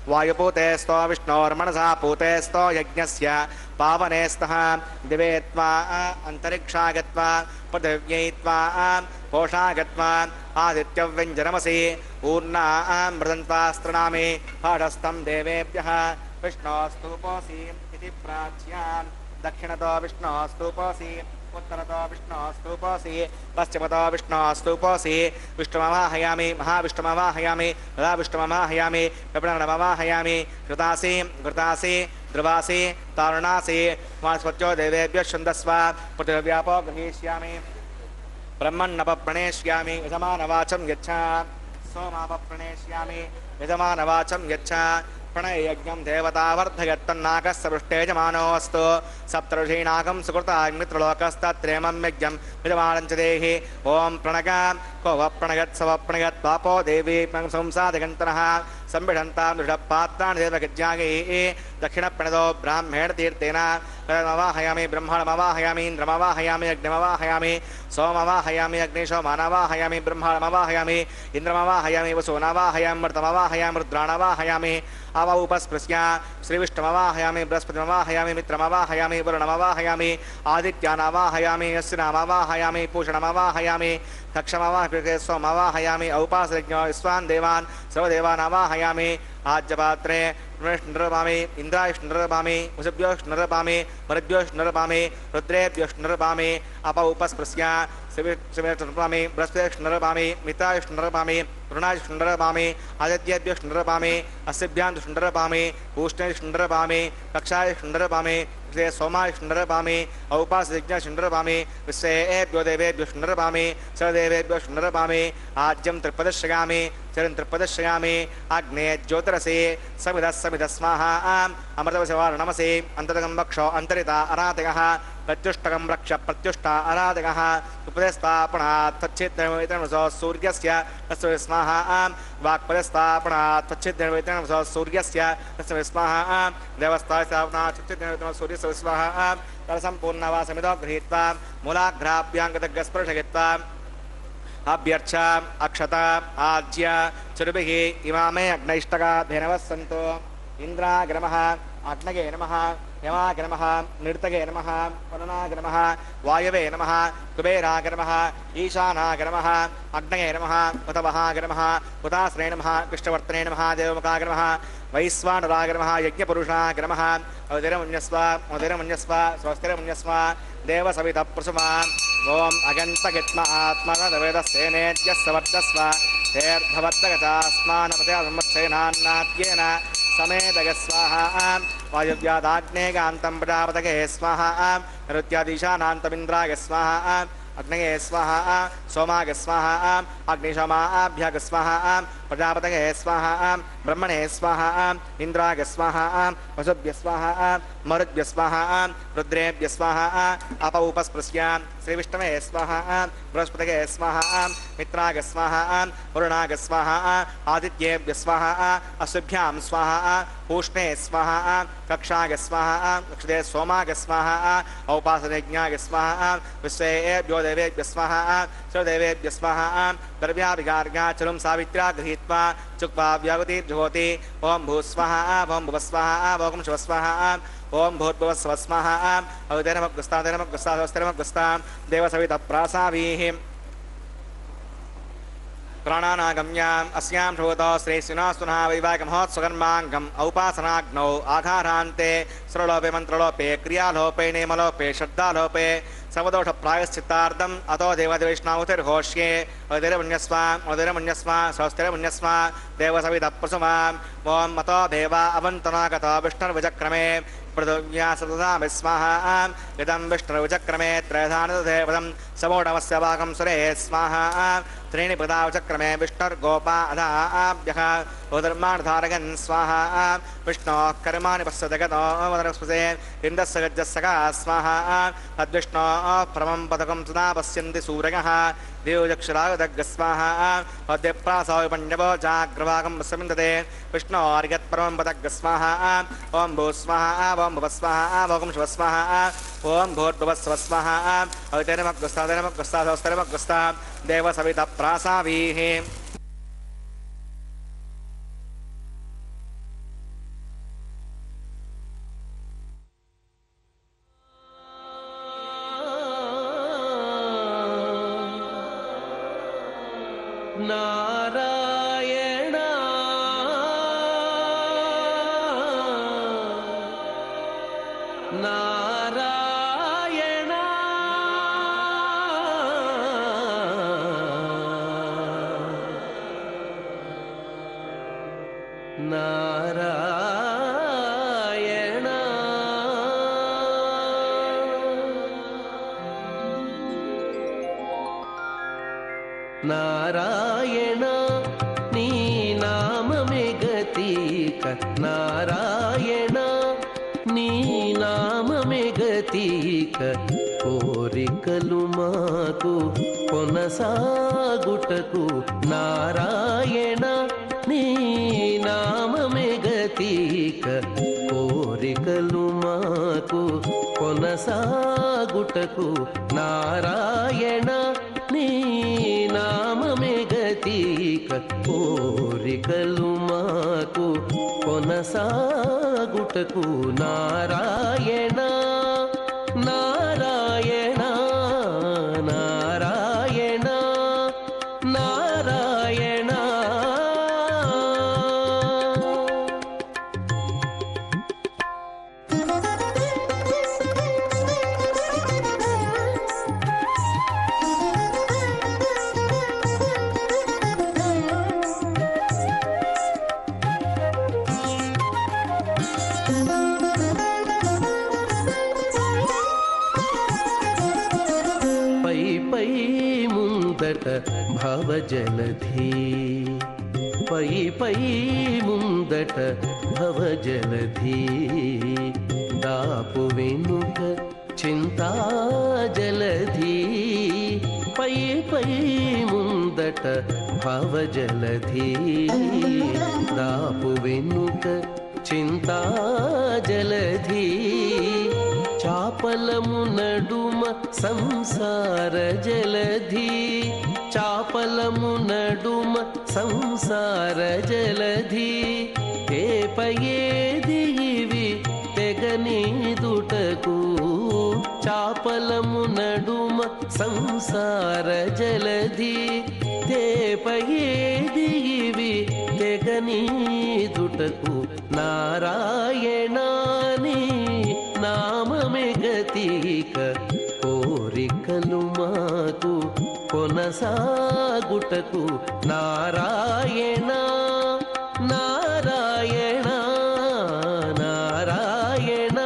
वायुपूते स्तो विष्णोर्मनसा पूते स्तो यज्ञस्य पावने स्तः दिवे त्वा अन्तरिक्षा गत्वा पृथिव्यै त्वा पोषा गत्वा आदित्यव्यञ्जनमसि ऊर्ना मृदन्त्वा स्तृणामि पाठस्थं देवेभ्यः विष्णोस्तूपोऽसि इति प्राच्यां दक्षिणतो विष्णोस्तूपोऽसि उत्तरतो विष्णोस्तूपोऽसि पश्चिमतो विष्णोस्तूपोऽसि विष्णुमवाहयामि महाविष्णुमवाहयामि महाविष्णुमवाहयामि विप्रणमवाहयामि कृतासि घृतासि ध्रुवासि तारुणासि वास्पत्यो देवेभ्यः छन्दस्व पृथिव्यापो गृहीष्यामि ब्रह्मन्नपप्रणेष्यामि यजमानवाचं यच्छ सोमापप्रणेष्यामि यजमानवाचं यच्छ प्रणययज्ञं देवतावर्धयत्तन्नाकस्य पृष्ठे यजमानोऽस्तु सप्तऋषीणाकं सुकृतां मित्रलोकस्तत्रेमं यज्ञं यजमानं च देहि ॐ प्रणग को वप्रणगत् सवप्रणगत् पापो देवी संसादिगन्तनः संबिडन्तां दृढपात्राणि देवगज्ञागैः दक्षिणप्रणदो ब्राह्मेण तीर्थेन कदमवाहयामि ब्रह्माणमवाहयामि इन्द्रमवाहयामि अग्निमवाहयामि सोमवाहयामि अग्निशोमानवाहयामि ब्रह्माणमवाहयामि इन्द्रमवाहयामि वसूनवाहयामि मृतमवाहयामि रुद्राणवाहयामि अवौपस्पृश्य श्रीविष्णुमवाहयामि बृहस्पतिमवाहयामि मित्रमवाहयामि वरुणमवाहयामि आदित्यानवाहयामि यस्सिनामवाहयामि पूषणमवाहयामि कक्षमवाहयामि सोमवाहयामि औपासज्ञो विश्वान् देवान् सर्वदेवानवाहयामि आज्यपात्रे नृपामि इन्द्रायुष्णृपामि वसुभ्योष्णृपामि मरुद्भ्योष्णृपामि रुद्रेभ्योष्णृपामि अपौपस्पृश्य शिवेष्णृपामि बृहस्पतिष्णृपामि मित्रायुष्णृपामि वरुणायुष्णृपामि आदित्येभ्योष्णृपामि अस्यभ्यां पूष्णेष्णृपामि कक्षायुष्णृपामि सोमायुष्णृपामि औपासयज्ञयुष्णृपामि विश्वेभ्यो देवेभ्यो शुण्णृपामि सर्वदेवेभ्यो शुण्णृपामि आज्यं त्रिपदश्रयामि चरन् त्रिपदश्रयामि अग्ने ज्योतिरसि समिधः समिधः स्वाहा अमृतवशवारणमसि अन्तरगं वक्षो अन्तरिता अराधकः प्रत्युष्टकं रक्ष प्रत्युष्टा अराधकः उपदेस्थापनात् तच्छिद्रवितरणसो सूर्यस्य तस्य स्वाहा वाक्पदस्थापनात् तच्छिद्रवितरणसो सूर्यस्य तस्य स्वाहा देवस्थापनात् तच्छिद्रवितरणसो सूर्यस्य स्वाहा तत्सम्पूर्णवासमिदो गृहीत्वा मूलाग्राभ्याङ्गदग्गस्पर्शयित्वा अभ्यर्च अक्षता आज्य चरुभिः इमामे अग्नैष्टका धेनवः सन्तो इन्द्राग्रमः अग्नये नमः यमाय नमः नृतये नमः वरुणाय नमः वायवे नमः कुबेराय नमः ईशानाय नमः अग्नये नमः उतवहाय नमः उदाश्रये नमः कृष्णवर्तने नमः देवमुखाय नमः वैश्वानराय नमः यज्ञपुरुषाय नमः उदरमुन्यस्व उदरमुन्यस्व स्वस्तिरमुन्यस्व देवसवितः प्रसुमा ओम अगन्तगित्म आत्मगतवेदस्तेनेद्यस्सवर्धस्व तेर्धवद्दगतास्मानपतयसंवत्सेनान्नाद्येन समेदगस्वाहा वायुव्यादाग्नेगान्तं प्रजापतये स्वाहा नृत्यादिशानान्तमिन्द्राय स्वाहा अग्नये स्वाहा सोमाय स्वाहा अग्निशोमाभ्यः स्वाहा प्रजापतये स्वाहा ब्रह्मणे स्वाहा इंद्राय स्वाहा वसुभ्यः स्वाहा मरुद्भ्यः स्वाहा रुद्रेभ्यः स्वाहा अपौपस्पृश्य श्रीविष्णवे स्वाहा बृहस्पतये स्वाहा मित्राय स्वाहा वरुणाय स्वाहा आदित्येभ्यः स्वाहा अशुभ्यां स्वाहा पूष्णे स्वाहा कक्षाय स्वाहा कक्षदे सोमाय स्वाहा औपासनयज्ञाय स्वाहा विश्वेभ्यो देवेभ्यः स्वाहा सर्वदेवेभ्यः स्वाहा द्रव्याभिगार्गाचलं सावित्र्या गृहीत्वा चुक्वा व्यागतिर्जुहोति ओम भूस्वाहा ओम भुवस्वाहा ओम शिवस्वाहा ओम भूर्भुवस्सवः स्वाहा अवितरमग्रस्ता देवसवितः प्रासावीः प्राणानागम्याम् अस्यां श्रोतो श्रेष्ठिनोस्तुनः वैवाहिकमहोत्सवकर्माङ्गम् औपासनाग्नौ आघारान्ते सरलोपे मन्त्रलोपे क्रियालोपे नियमलोपे श्रद्धालोपे सर्वदोष प्रायश्चित्तार्थम् अतो देवदेवैष्णवतिर्घोष्ये उदरमुन्यस्व स्वस्तिरमुन्यस्व देवसवितः प्रसुमाम् ओम अतो देवा अवन्तनागतो विष्णुर्विचक्रमे पृथिव्या सतता स्वाहा इदं विष्णुर्विचक्रमे त्रयधानदेवदं समोढमस्य भागं सुरे स्वाहा त्रीणि पदावचक्रमे विष्णुर्गोपा अधाभ्यः उदर्माणधारगन् स्वाहा विष्णोः कर्माणि पश्यजगतो वदनस्पसे इन्द्रस्य गजस्सखा स्वाहा तद्विष्णोः परमं पदकं सदा पश्यन्ति सूरयः देवचक्षुरागदग्ग स्वाहा अद्यप्रासौ पण्डवो जाग्रभागं वसमिन्दते विष्णोर्यत्परमं पदग्ग स्वाहा ओम भू स्वाहा ओम भुवस्वाहा ओम शिवस्वाहा ओम भूर्भुवस्सवः स्वाहा अवितरमग्रस्ता देवसवितः प्रासावीः नारायण नारायण नारायण नारायण नी नाममे गतिक नारायण नी नाममे गतिक कोरिकलु माकु कोनसागुटकु नारायण नी नाममे गतिक कोरिकलु माकु कोनसागुटकु नारायण నీ నామమే గతిక కోరికలు మాకు కొనసాగుటకు నారాయణ నారాయణ నారాయణ నారాయణ భవజలధి పై పై ముందట భవజలధి దాపు వెనుక చింతాజలధి పై పై ముందట భవజలధి దాపు వెనుక చింతాజలధి చాపలము నడుమ సంసార జలధి చాపలము నడుమ సంసార జలధి ఏపయేది ఇవి తెగని చాపలము నడుమ సంసార జలధి తేపయేది ఇవి తెగనీదుటకు నారాయణాని నామమే గతిక కోరికలు మాకు కొనసాగుటకు నారాయణ నారాయణ నారాయణ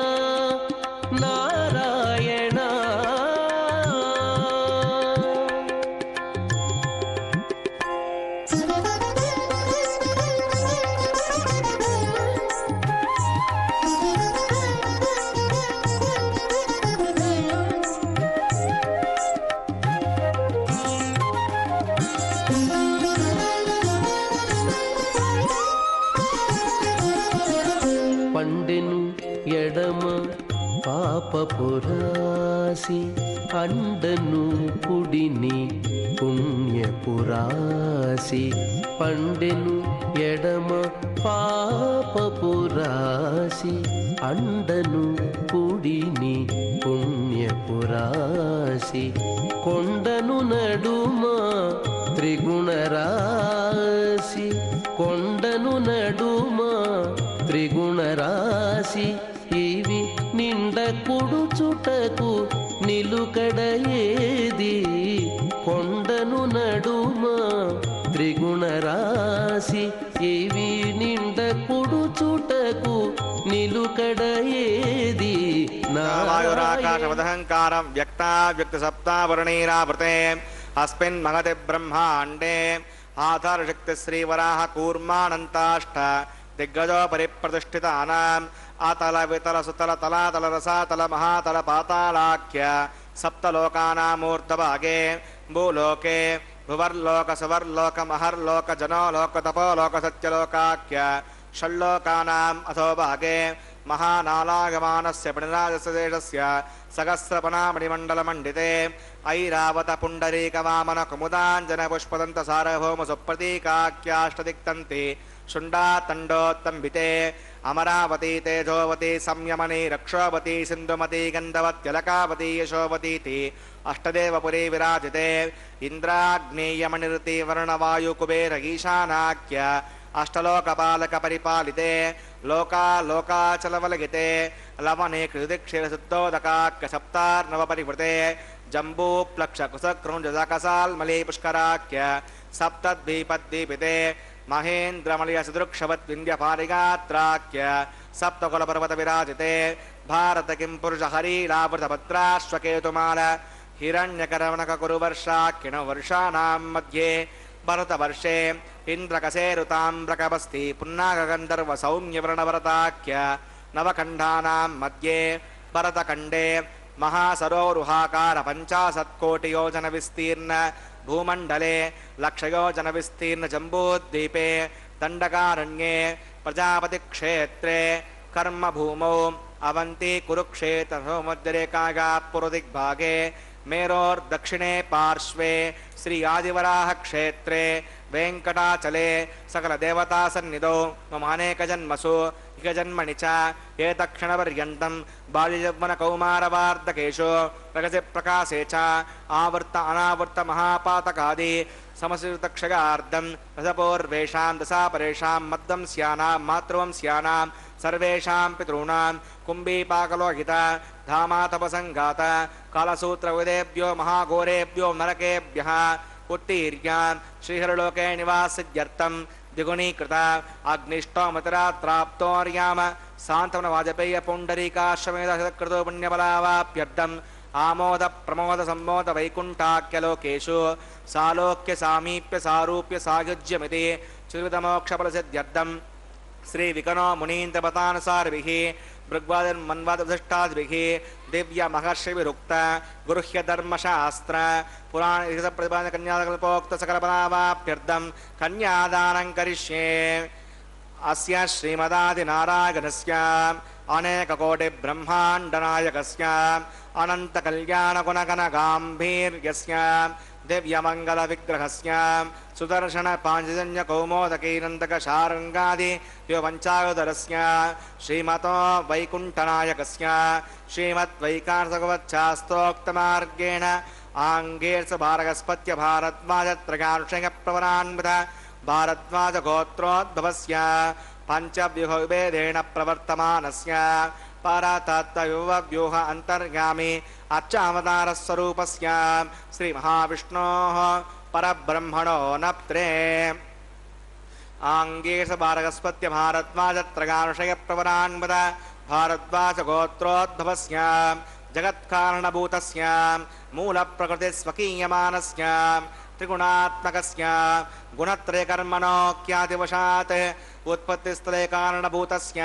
నారాయణ. పండెను ఎడమ పాపపురాసి అండను కుడిని పుణ్యపురాసి పండెను ఎడమ పాపపురాసి అండను కుడిని పుణ్యపురాసి కొండను నడుమ త్రిగుణరాశి కొండను నడుమ త్రిగుణరాశి ఇవి నిండ కుడుచుటకు నిలుకడ ఏది కొండను నడుమ త్రిగుణరాశి ఇవి నిండ కుడుచుటకు నిలుకడ ఏది నారాయణాకాశమదహంకారం వ్యక్త సప్తావరణీరావృతే అస్మిన్ మహతి బ్రహ్మాండే ఆధారశక్తి శ్రీవరాహ కూర్మానంతాష్ట దిగ్గజో పరిప్రతిష్ఠితానాం అతల వితల సుతల తలాతల రసాతల మహాతల పాతాళాఖ్య సప్తలోకానామూర్ధభాగే భూలోకే భువర్లోక సువర్లోక మహర్లోక జనోలోక తపోలోక సత్యలోకాఖ్య షల్లోకానాం అథోభాగే మహానాలాగమానస్య పిణరాజస్య దేశస్య సహస్రపణామణిమండలమండితే ఐరావత పుండరీకవామన కుముదాంజన పుష్పదంత సార్వభౌమ సుప్రతీకాఖ్యాష్టదిక్తంతి శుండాతండోత్తంబితే అమరావతి తేజోవతి సంయమని రక్షోవతి సింధుమతి గంధవత్యలకావతి యశోవతీతి అష్టదేవపురీ విరాజితే ఇంద్రాగ్నేయమణిరుతి వర్ణవాయు కుబేర ఈశానాఖ్య అష్టలోకపాలక పరిపాలితే లోకాచలవలగితే లవనే కృతిక్షీరశుద్ధోదకాఖ్య సప్తార్ణవ పరివృతే జంబూప్లక్ష కుశక్రుంజకసాల్మలీ పుష్కరాఖ్య సప్తద్వీపద్వీపితే మహేంద్రమలయ సుదృక్షవత్ వింధ్యపారిగాత్రాఖ్య సప్తకులపర్వత విరాజితే భారత కిం పురుష హరీలావృతభద్రాశ్వకేతుమాల హిరణ్యకరవణక కురువర్షాఖ్యణ వర్షాణాం మధ్యే భరతవర్షే ఇంద్రకసేరుతాంబ్రకబస్తి పున్నాగగంధర్వ సౌమ్యవ్రణభరతాఖ్య నవఖండానాం మధ్యే భరతఖండే మహాసరోరుహాకార 50 కోటి యోజన విస్తీర్ణ భూమండలే లక్షయోజన విస్తీర్ణ జంబూద్వీపే దండకారణ్యే ప్రజాపతి క్షేత్రే కర్మభూమౌ అవంతి కురుక్షేత్ర మధ్యరేఖాగా పురదిగ్భాగే మేరోర్దక్షిణే పార్శ్వే శ్రీ ఆదివరాహ క్షేత్రే వెంకటాచలే సకల దేవతా సన్నిధౌ మమానేక జన్మసు ఇక జన్మని చ ఏతక్షణపర్యంతం బాల్యయౌవన కౌమారవార్ధకేషు ప్రగతి ప్రకాశే చ ఆవర్త అనావర్త మహాపాతకాది సమశ్రితక్షయార్ధం రసపూర్వేషాం దశాపరేషాం మద్వంస్యానాం మాతృవంస్యానాం సర్వేషాం పితॄణాం కుంభీపాకలోహిత ధామాతపసంఘాత కాలసూత్రవిదేభ్యో మహాఘోరేభ్యో నరకేభ్యః उत्तीर्य श्रीहरलोके निवासित्यर्थं द्विगुणीकृत अग्निष्टोमतरात्राप्तोर्याम शान्तवन वाजपेय पुण्डरीकाश्वमेधकृतो पुण्यबलावाप्यर्थम् आमोद प्रमोद सम्मोद वैकुण्ठाख्यलोकेषु सालोक्य सामीप्य सारूप्य सायुज्यमिति चिरुतमोक्षफलसिद्ध्यर्थं श्री विकनो मुनीन्द्रपतानुसारिभिः भृग्वादिर्मन्वादधिष्ठादिभिः दिव्य महर्षिभिरुक्त गुरुह्य धर्मशास्त्र पुराण प्रतिपादन कन्याकल्पोक्त सकलफलावाप्यर्थं कन्यादानं करिष्ये अस्य श्रीमदादिनारायणस्य अनेककोटि ब्रह्माण्डनायकस्य अनन्तकल्याणगुणगणगाम्भीर्यस्य दिव्यमङ्गलविग्रहस्य सुदर्शनपाञ्चजन्यकौमोदकीनन्दकशारङ्गादि द्विपञ्चायुधरस्य श्रीमतो वैकुण्ठनायकस्य श्रीमद्वैकार्तकवच्छास्तोक्तमार्गेण आङ्गेर्षभारगस्पत्य भारद्वाजत्रगानुषयप्रवरान्वित भारद्वाजगोत्रोद्भवस्य पञ्चव्यूहविभेदेन प्रवर्तमानस्य परतत्त्वव्यूह अन्तर्गामी अर्चावतारस्वरूपस्य श्रीमहाविष्णोः परब्रह्मणो नप्त्रे आङ्गेर्षभारगस्पत्य भारद्वाजत्रगानुषयप्रवरान्वित भारद्वाजगोत्रोद्भवस्य जगत्कारणभूतस्य मूलप्रकृतिस्वकीयमानस्य त्रिगुणात्मकस्य गुणत्रयकर्मणोऽख्यातिवशात् उत्पत्तिस्थले कारणभूतस्य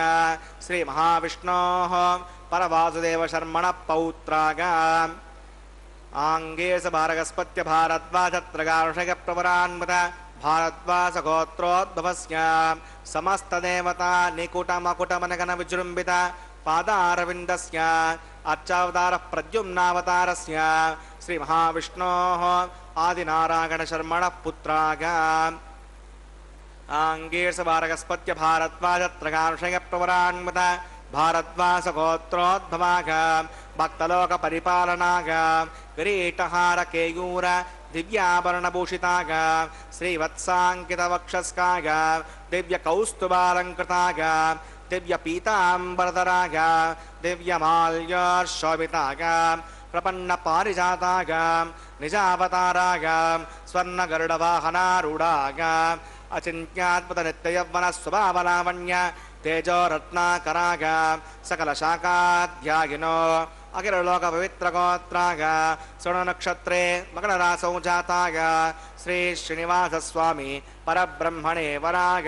श्रीमहाविष्णोः परवासुदेवशर्मणः पौत्राग आङ्गेर्षभारगस्पत्य भारद्वाजत्रगानुषयप्रवरान्वित भारद्वाजगोत्रोद्भवस्य समस्तदेवता निकुटमकुटमनगणविजृम्भित पादारविन्दस्य अर्चावतारः प्रद्युम्नावतारस्य श्रीमहाविष्णोः आदिनारायणशर्मणः पुत्राग आङ्गेर्षभारगस्पत्य भारद्वाजत्रगानुषयप्रवरान्वित भारद्वाजगोत्रोद्भवाग भक्तलोकपरिपालनाग किरीटहारकेयूर दिव्याभरणभूषिताग श्रीवत्साङ्कितवक्षस्काग दिव्यकौस्तुभालङ्कृताग दिव्यपीताम्बरधराग दिव्यमाल्यशोभिताग प्रपन्नपारिजाताग निजावताराग स्वर्णगरुडवाहनारूढाग अचिन्त्यात्मतनित्ययौवनस्वभावलावण्य तेजोरत्नाकराग सकलशाखाध्यायिनो अखिललोकपवित्रगोत्राग श्रवणनक्षत्रे मकररासौ जाताग श्री श्रीनिवासस्वामी परब्रह्मणे वराग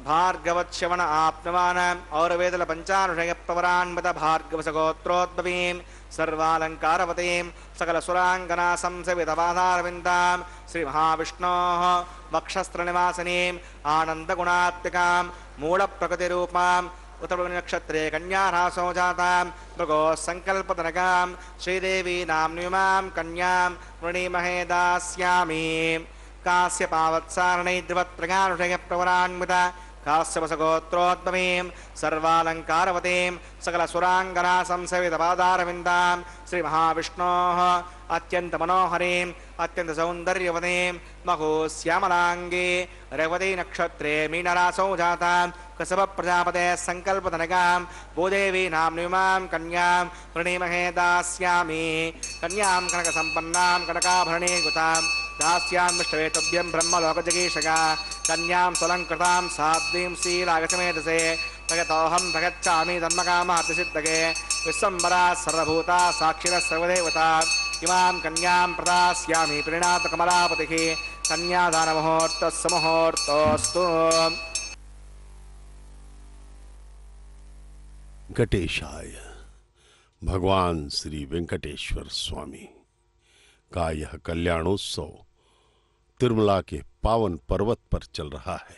भार्गवच्छवन आप्तवान् औरवेदल पञ्चानुषयप्रवरान्वित भार्गवसगोत्रोद्भवीं सर्वालङ्कारवतीं सकलसुराङ्गना संसेवितपादारविन्दां श्रीमहाविष्णोः वक्षस्त्रनिवासिनीम् आनन्दगुणात्मिकां मूलप्रकृतिरूपां उत्तरनक्षत्रे कन्यारासौ जातां मृगोः सङ्कल्पतनकां श्रीदेवी नाम्नीमां कन्यां वृणीमहे दास्यामि कास्यपावत्सारणै द्विवत्रगानुषयप्रवरान्वित काश्यपसगोत्रोद्भवीं सर्वालङ्कारवतीं सकलसुराङ्गना संसेवितपादारविन्दां श्रीमहाविष्णोः अत्यन्तमनोहरीम् अत्यन्तसौन्दर्यवतीं महोश्यामलाङ्गी रेवती नक्षत्रे मीनरासौ जातां कसपप्रजापतेः सङ्कल्पतनकां भूदेवी नाम्नीमां कन्यां वृणीमहे दास्यामि कन्यां कनकसम्पन्नां कनकाभरणीकृतां दास्यान्विष्टवेतव्यं ब्रह्मलोकजगीषका कन्यां स्वलङ्कृतां साध्वीं श्रीरागसमेधसे तगतोऽहं प्रगच्छामि धर्मकामार्थसिद्धके विश्वम्बरा सर्वभूता साक्षिणः सर्वदेवता इमां कन्यां प्रदास्यामि प्रीणातकमलापतिः कन्यादानमुहूर्तः सुमुहूर्तोऽस्तु। वेंकटेशाय भगवान श्री वेंकटेश्वर स्वामी का यह कल्याणोत्सव तिरुमला के पावन पर्वत पर चल रहा है।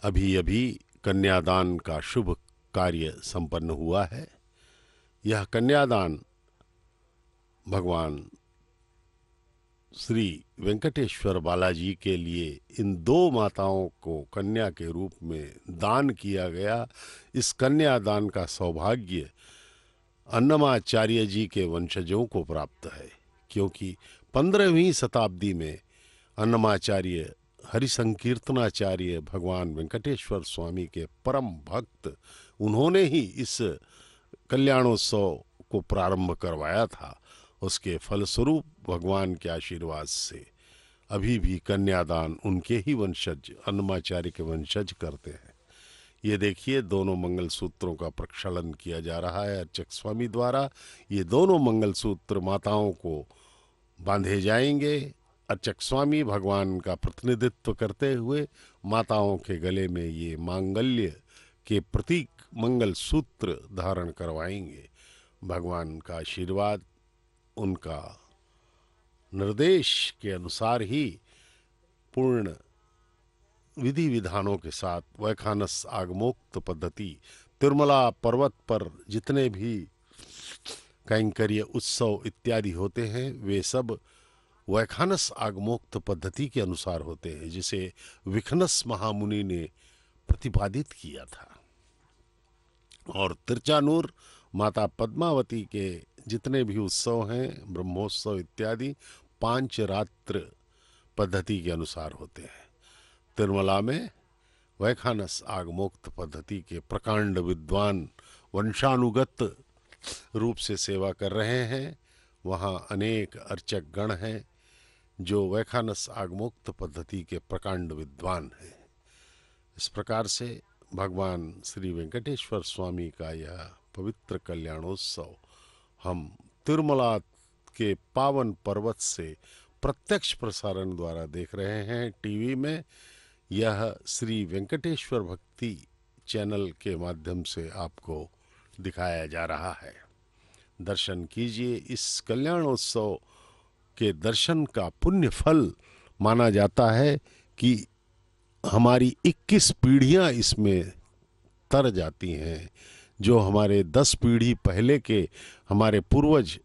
अभी अभी कन्यादान का शुभ कार्य संपन्न हुआ है। यह कन्यादान भगवान श्री वेंकटेश्वर बालाजी के लिए इन दो माताओं को कन्या के रूप में दान किया गया। इस कन्यादान का सौभाग्य अन्नमाचार्य जी के वंशजों को प्राप्त है, क्योंकि 15वीं शताब्दी में अन्नमाचार्य हरिसंकीर्तनाचार्य भगवान वेंकटेश्वर स्वामी के परम भक्त, उन्होंने ही इस कल्याणोत्सव को प्रारंभ करवाया था। उसके फलस्वरूप भगवान के आशीर्वाद से अभी भी कन्यादान उनके ही वंशज अन्नमाचार्य के वंशज करते हैं। ये देखिए, दोनों मंगलसूत्रों का प्रक्षालन किया जा रहा है अर्चक स्वामी द्वारा। ये दोनों मंगलसूत्र माताओं को बांधे जाएंगे। अर्चक स्वामी भगवान का प्रतिनिधित्व करते हुए माताओं के गले में ये मांगल्य के प्रतीक मंगलसूत्र धारण करवाएंगे। भगवान का आशीर्वाद, उनका निर्देश के अनुसार ही पूर्ण विधि विधानों के साथ वैखानस आगमोक्त पद्धति तिरुमला पर्वत पर जितने भी कैंकर्य उत्सव इत्यादि होते हैं, वे सब वैखानस आगमोक्त पद्धति के अनुसार होते हैं, जिसे विखनस महामुनि ने प्रतिपादित किया था। और तिरचानूर माता पद्मावती के जितने भी उत्सव हैं, ब्रह्मोत्सव इत्यादि, 5 रात्र पद्धति के अनुसार होते हैं। तिरुमला में वैखानस आगमोक्त पद्धति के प्रकांड विद्वान वंशानुगत रूप से सेवा कर रहे हैं। वहाँ अनेक अर्चक गण हैं जो वैखानस आगमोक्त पद्धति के प्रकांड विद्वान हैं। इस प्रकार से भगवान श्री वेंकटेश्वर स्वामी का यह पवित्र कल्याणोत्सव हम तिरुमला के पावन पर्वत से प्रत्यक्ष प्रसारण द्वारा देख रहे हैं टीवी में। यह श्री वेंकटेश्वर भक्ति चैनल के माध्यम से आपको दिखाया जा रहा है। दर्शन कीजिए। इस कल्याणोत्सव के दर्शन का पुण्य फल माना जाता है कि हमारी 21 पीढ़ियां इसमें तर जाती हैं। जो हमारे 10 पीढ़ी पहले के हमारे पूर्वज,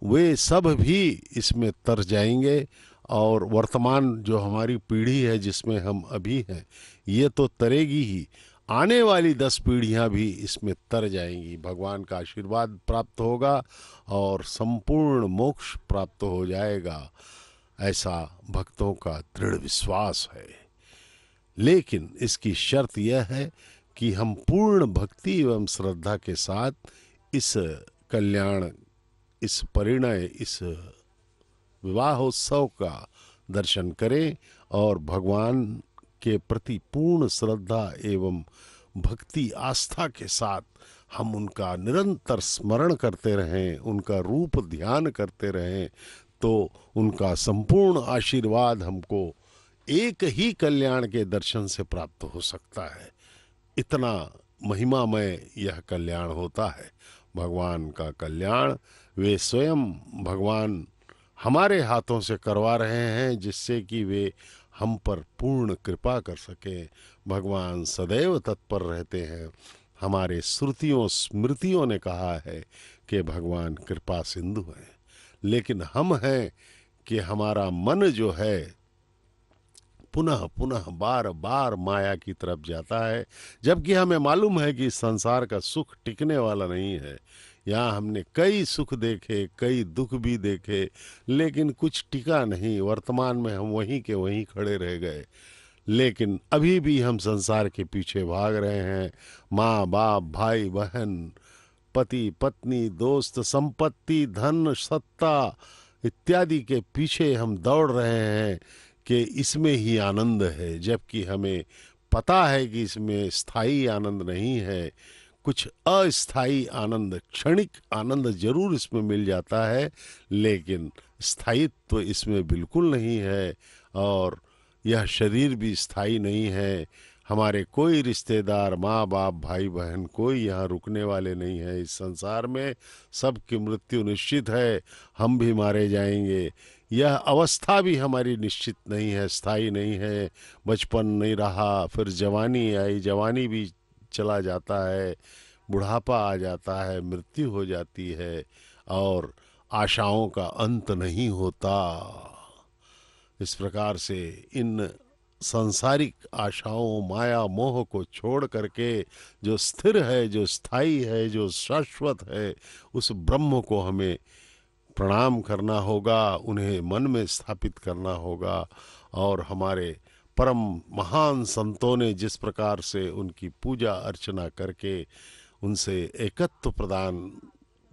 वे सब भी इसमें तर जाएंगे, और वर्तमान जो हमारी पीढ़ी है जिसमें हम अभी हैं, ये तो तरेगी ही। आने वाली 10 पीढ़ियां भी इसमें तर जाएंगी। भगवान का आशीर्वाद प्राप्त होगा और संपूर्ण मोक्ष प्राप्त हो जाएगा, ऐसा भक्तों का दृढ़ विश्वास है। लेकिन इसकी शर्त यह है कि हम पूर्ण भक्ति एवं श्रद्धा के साथ इस कल्याण, इस परिणय, इस विवाहोत्सव का दर्शन करें और भगवान के प्रति पूर्ण श्रद्धा एवं भक्ति आस्था के साथ हम उनका निरंतर स्मरण करते रहें, उनका रूप ध्यान करते रहें, तो उनका संपूर्ण आशीर्वाद हमको एक ही कल्याण के दर्शन से प्राप्त हो सकता है। इतना महिमामय यह कल्याण होता है। भगवान का कल्याण वे स्वयं भगवान हमारे हाथों से करवा रहे हैं, जिससे कि वे हम पर पूर्ण कृपा कर सकें। भगवान सदैव तत्पर रहते हैं। हमारे श्रुतियों स्मृतियों ने कहा है कि भगवान कृपा सिंधु हैं, लेकिन हम हैं कि हमारा मन जो है पुनः पुनः बार बार माया की तरफ जाता है, जबकि हमें मालूम है कि संसार का सुख टिकने वाला नहीं है। यहाँ हमने कई सुख देखे, कई दुख भी देखे, लेकिन कुछ टिका नहीं। वर्तमान में हम वहीं के वहीं खड़े रह गए। लेकिन अभी भी हम संसार के पीछे भाग रहे हैं। माँ बाप, भाई बहन, पति पत्नी, दोस्त, संपत्ति, धन, सत्ता इत्यादि के पीछे हम दौड़ रहे हैं कि इसमें ही आनंद है, जबकि हमें पता है कि इसमें स्थायी आनंद नहीं है। कुछ अस्थायी आनंद, क्षणिक आनंद जरूर इसमें मिल जाता है, लेकिन स्थायित्व इसमें बिल्कुल नहीं है। और यह शरीर भी स्थायी नहीं है। हमारे कोई रिश्तेदार, माँ बाप, भाई बहन, कोई यहाँ रुकने वाले नहीं है। इस संसार में सबकी मृत्यु निश्चित है, हम भी मारे जाएंगे। यह अवस्था भी हमारी निश्चित नहीं है, स्थायी नहीं है। बचपन नहीं रहा, फिर जवानी आई, जवानी भी चला जाता है, बुढ़ापा आ जाता है, मृत्यु हो जाती है, और आशाओं का अंत नहीं होता। इस प्रकार से इन सांसारिक आशाओं, माया, मोह को छोड़ करके जो स्थिर है, जो स्थायी है, जो शाश्वत है, उस ब्रह्म को हमें प्रणाम करना होगा, उन्हें मन में स्थापित करना होगा। और हमारे परम महान संतों ने जिस प्रकार से उनकी पूजा अर्चना करके उनसे एकत्व प्रदान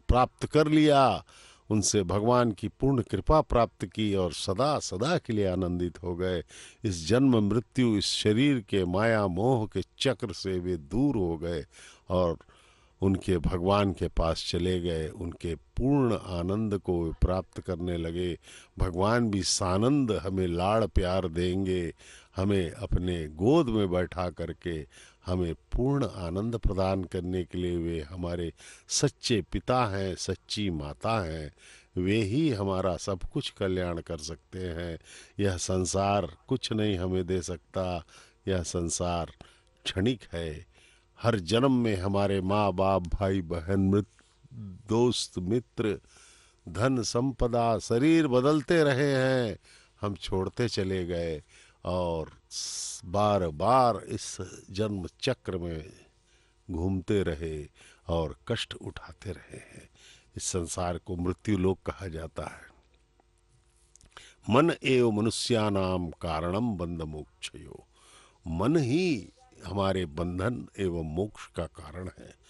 प्राप्त कर लिया, उनसे भगवान की पूर्ण कृपा प्राप्त की और सदा सदा के लिए आनंदित हो गए। इस जन्म मृत्यु, इस शरीर के माया मोह के चक्र से वे दूर हो गए और उनके भगवान के पास चले गए। उनके पूर्ण आनंद को वे प्राप्त करने लगे। भगवान भी सानंद हमें लाड़ प्यार देंगे, हमें अपने गोद में बैठा करके हमें पूर्ण आनंद प्रदान करने के लिए वे हमारे सच्चे पिता हैं, सच्ची माता हैं। वे ही हमारा सब कुछ कल्याण कर सकते हैं। यह संसार कुछ नहीं हमें दे सकता। यह संसार क्षणिक है। हर जन्म में हमारे माँ बाप, भाई बहन दोस्त मित्र, धन संपदा, शरीर बदलते रहे हैं, हम छोड़ते चले गए और बार बार इस जन्म चक्र में घूमते रहे और कष्ट उठाते रहे हैं। इस संसार को मृत्यु लोक कहा जाता है। मन एव मनुष्यानाम कारणम बंध मोक्षयो, मन ही हमारे बंधन एवं मोक्ष का कारण है।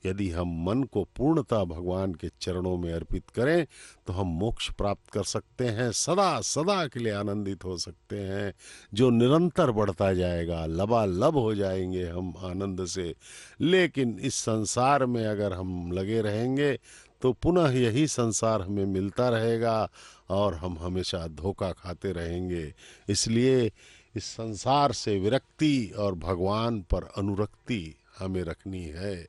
यदि हम मन को पूर्णतः भगवान के चरणों में अर्पित करें तो हम मोक्ष प्राप्त कर सकते हैं, सदा सदा के लिए आनंदित हो सकते हैं, जो निरंतर बढ़ता जाएगा, लबालब हो जाएंगे हम आनंद से। लेकिन इस संसार में अगर हम लगे रहेंगे तो पुनः यही संसार हमें मिलता रहेगा और हम हमेशा धोखा खाते रहेंगे। इसलिए इस संसार से विरक्ति और भगवान पर अनुरक्ति हमें रखनी है।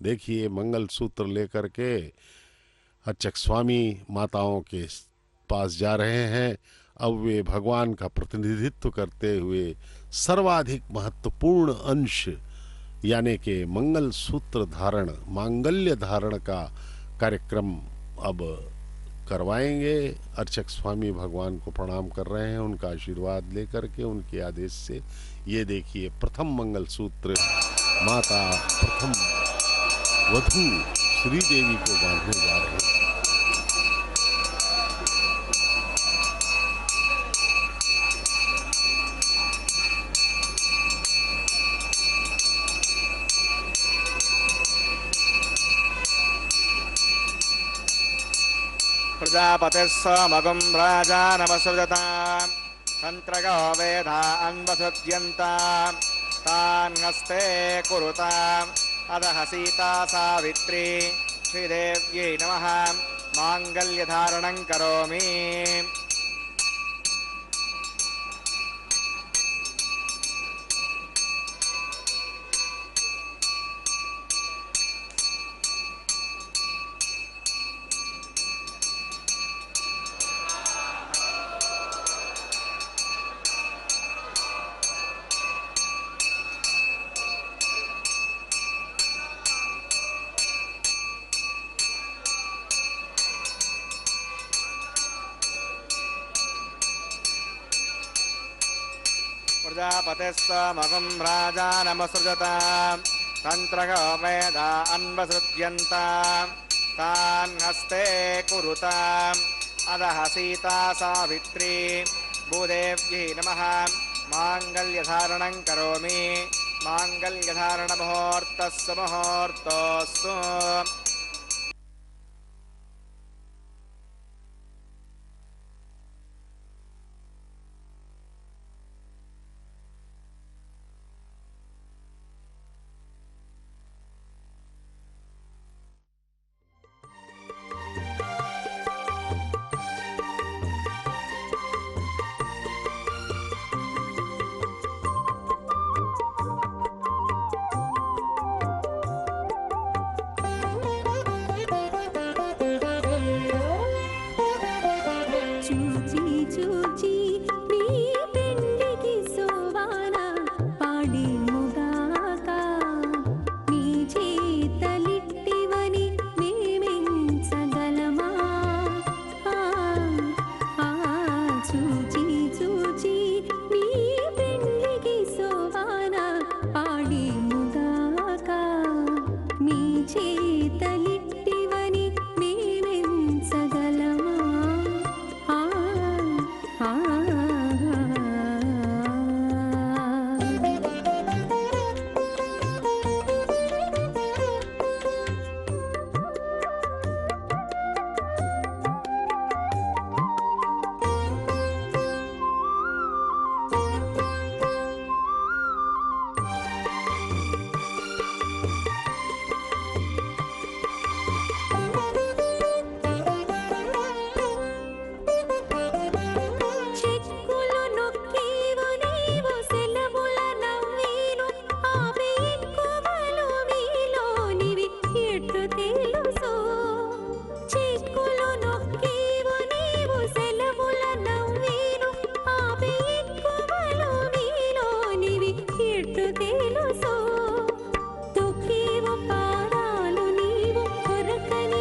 देखिए, मंगल सूत्र लेकर के अर्चक स्वामी माताओं के पास जा रहे हैं। अब वे भगवान का प्रतिनिधित्व करते हुए सर्वाधिक महत्वपूर्ण अंश यानी कि मंगल सूत्र धारण, मांगल्य धारण का कार्यक्रम अब करवाएंगे। अर्चक स्वामी भगवान को प्रणाम कर रहे हैं, उनका आशीर्वाद लेकर के, उनके आदेश से। ये देखिए, प्रथम मंगल सूत्र माता प्रथम वधू श्री देवी को बांधने जा रहे हैं। प्रजापतिः सोमगुं राजानमसृजतां तन्त्रगो वेदा अन्वसृज्यन्तां तान् हस्ते कुरुताम् अदः सीता सावित्री श्रीदेव्यै नमः माङ्गल्यधारणं करोमि। प्रजापतिः सोमगुं राजानमसृजतां तन्त्रगो वेदा अन्वसृज्यन्तां तान् हस्ते कुरुताम् अदः सीता सावित्री भूदेव्यै नमः माङ्गल्यधारणं करोमि। माङ्गल्यधारणमुहूर्तस्य मुहूर्तोऽस्तु। తెలుసు తుకివ పాదాలు నీవు కొరకని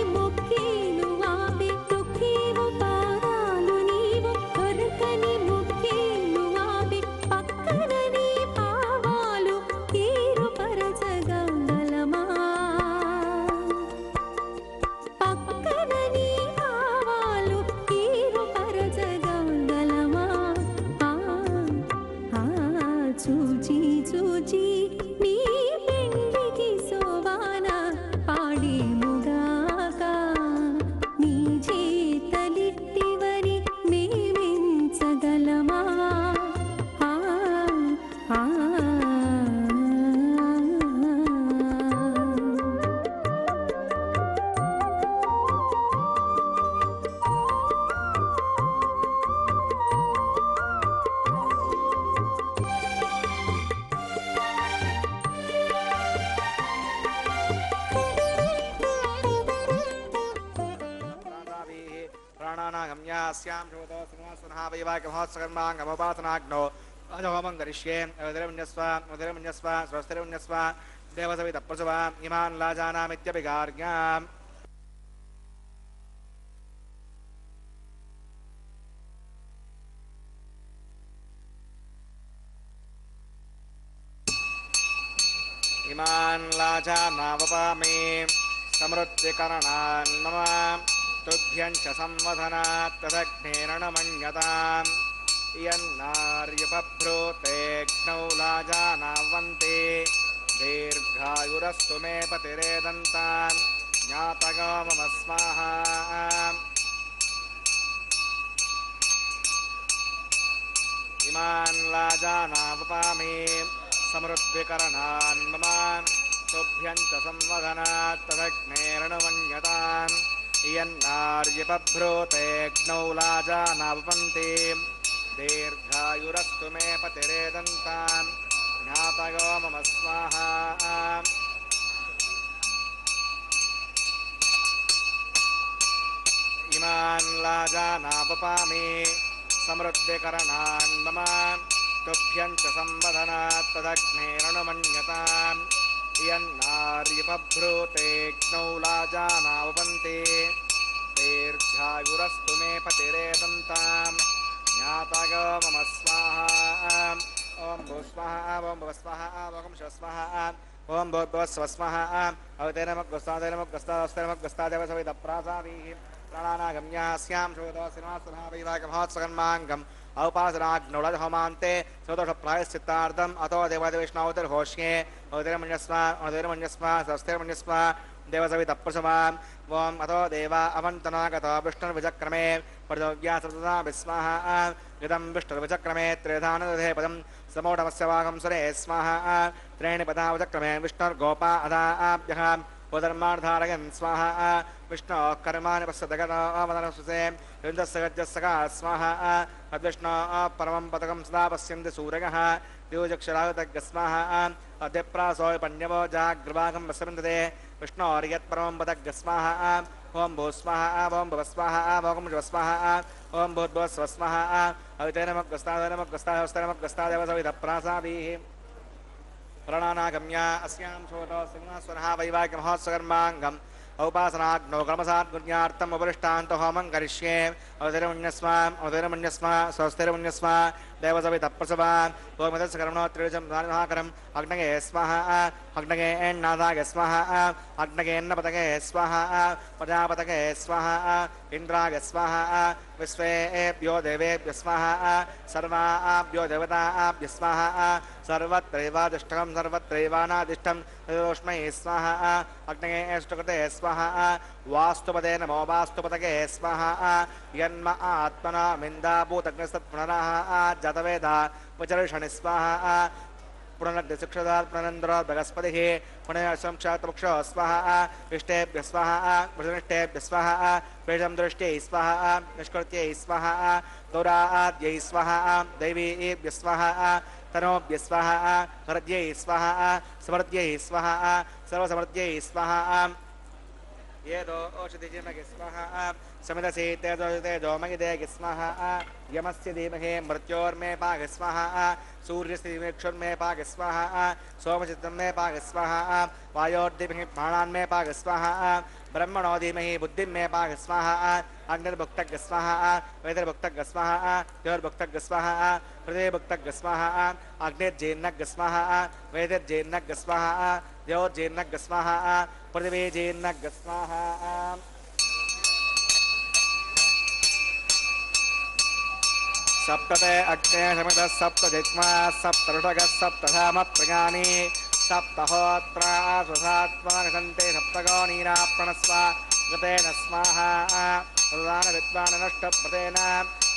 చూచి నీ పెండికి సోవాన పాడేముగాక నీ చేతలిట్టివని మేమెంచగలమా ఆ ఆ प्राणानागम्यास्यां श्रोतोऽस्मिन्स्वनः वैवाहिकमहोत्सकर्माङ्गमोपासनाग्नो अजहोमं करिष्ये उदरमुन्यस्व स्वस्तिरमुन्यस्व देवसवितप्रसव इमान् लाजानामित्यभिगार्ग्याम् इमान् लाजानावपामि समृद्धिकरणान् मम तुभ्यं च संवदनात् तदग्नेन न मन्यताम् यन्नार्यपभ्रूतेऽग्नौ लाजानावन्ते दीर्घायुरस्तु मे पतिरेदन्तान् ज्ञातगो मम स्वाहा इमान् लाजानावपामि समृद्धिकरणान् मम तुभ्यं च संवदनात् तदग्नेन न मन्यताम् यन्नार्यपभ्रूतेऽग्नौ लाजानावपन्ति दीर्घायुरस्तु मे पतिरेदन्तान् ज्ञातगो मम स्वाहा इमान् लाजानावपामि समृद्धिकरणान् मम तुभ्यं च संवदनात् तदग्नेन न मन्यताम् यन्नार्यपभ्रूतेऽग्नौ लाजानावपन्ति दीर्घायुरस्तु मे पतिरेदन्ताम् ज्ञातगो मम स्वाहा ॐ भूस्वाहा ॐ भुवस्वाहा ॐ शिवस्वाहा ॐ भूर्भुवस्वस्वाहा अवतेनमग्रस्तादेवसवितप्रासावीः प्राणानागम्यास्यां श्रोतोऽस्मिन्स्वनः वैवाहिकमहोत्सकर्माङ्गम् औपासनाग्नौलहोमान्ते सतोषप्रायश्चित्तार्थम् अतो देवादिविष्णोतिर्घोष्ये उदरमन्यस्व स्वस्तिर्मन्यस्व देवसवितप्रसवा ॐ अतो देवा अवन्तनागतो विष्णुर्विचक्रमे प्रजोव्यासृता विस्वाहा इदं विष्णुर्विचक्रमे त्रिधानदधे पदं समोढमस्य वागं सुरे स्वाहा त्रीणि पदा विचक्रमे विष्णुर्गोपा अदाभ्यः उदर्मार्धारयन् स्वाहा विष्णोः कर्माणि पश्यदगतोमदनसुसे युञ्जस्य गजस्सका स्वाहा अद्विष्णोः परमं पदकं सदा पश्यन्ति सूरयः द्योजक्षरागतज्ञ स्वाहा अध्यप्रासोय पण्यवो जाग्रवागं वसवन्दते विष्णोर्यत्परमं पदज्ञ स्वाहा ॐ भूस्वाहा ॐ भुवस्वाहा ॐ शिवस्वाहा ॐ भूर्भुवस्वस्वाहा अवितेनमग्रस्तादेवसवितप्रासावीः प्राणानागम्या अस्यां श्रोतोऽस्मिन्स्वनः वैवाहिकमहोत्सकर्माङ्गम् औपासनाग्नो कर्मसाद्गुण्यार्थम् उपरिष्टान्तो होमं करिष्ये अवतिरमन्यस्व स्वस्तिरमन्यस्व देवसवितप्रसवा ओमिदस्य कर्मणोत्रिजं महाकरम् अग्नये स्वाहा अग्नये एन्नादाय स्वाहा अग्नयेन्नपतये स्वाहा प्रजापतये स्वाहा इन्द्राय स्वाहा विश्वेभ्यो देवेभ्यः स्वाहा सर्वाभ्यो देवताभ्यः स्वाहा सर्वत्रैवादिष्टं सर्वत्रैवानादिष्टं तदोष्मै स्वाहा अग्नये अष्टकृते स्वाहा वास्तुपदे नमो वास्तुपतये स्वाहा यन्म आत्मना मिन्दाभूतग्नस्तत्पुनरः जातवेदा वचर्षणि स्वाहा पुनर्दिशिक्षदात् पुनरेन्द्रो बृहस्पतिः पुनर्संक्षातमुक्षो स्वाहा इष्टेभ्यः स्वाहा वृषनिष्ठेभ्यः स्वाहा पेजं दृष्ट्यै स्वाहा निष्कृत्यै स्वाहा गौराद्यै स्वाहा दैवीभ्यः स्वाहा तनोभ्यः स्वाहा हृद्यै स्वाहा समृद्ध्यै स्वाहा सर्वसमृद्ध्यै स्वाहा येदो ओषधिजिमगे स्वाहा समिदसि तेजो मगिदेगे स्वाहा यमस्य धीमहि मृत्योर्मे पाग स्वाहा सूर्यस्य धीमहि पाग स्वाहा सोमचित्तं मे पाग स्वाहा वायोर्धीमहि प्राणान् मे पाग स्वाहा ब्रह्मणो धीमहि बुद्धिं मे पाग स्वाहा अग्निर्भुक्तज्ञ स्वाहा वेदिर्भुक्तज्ञ स्वाहा द्योर्भुक्तज्ञ स्वाहा हृदयभुक्तज्ञ स्वाहा अग्निर्जीर्णज्ञ स्वाहा वेदिर्जीर्णज्ञ स्वाहा द्योर्जीर्णज्ञ स्वाहा पृथिवीजीर्णज्ञ स्वाहा सप्तते अग्ने समितः सप्तजित्वा सप्तऋषगः सप्तधामप्रगानि सप्तहोत्रा सुधात्मानि सन्ते सप्तगो नीराप्रणस्व गतेन स्वाहा प्रदानविद्वाननष्टप्रतेन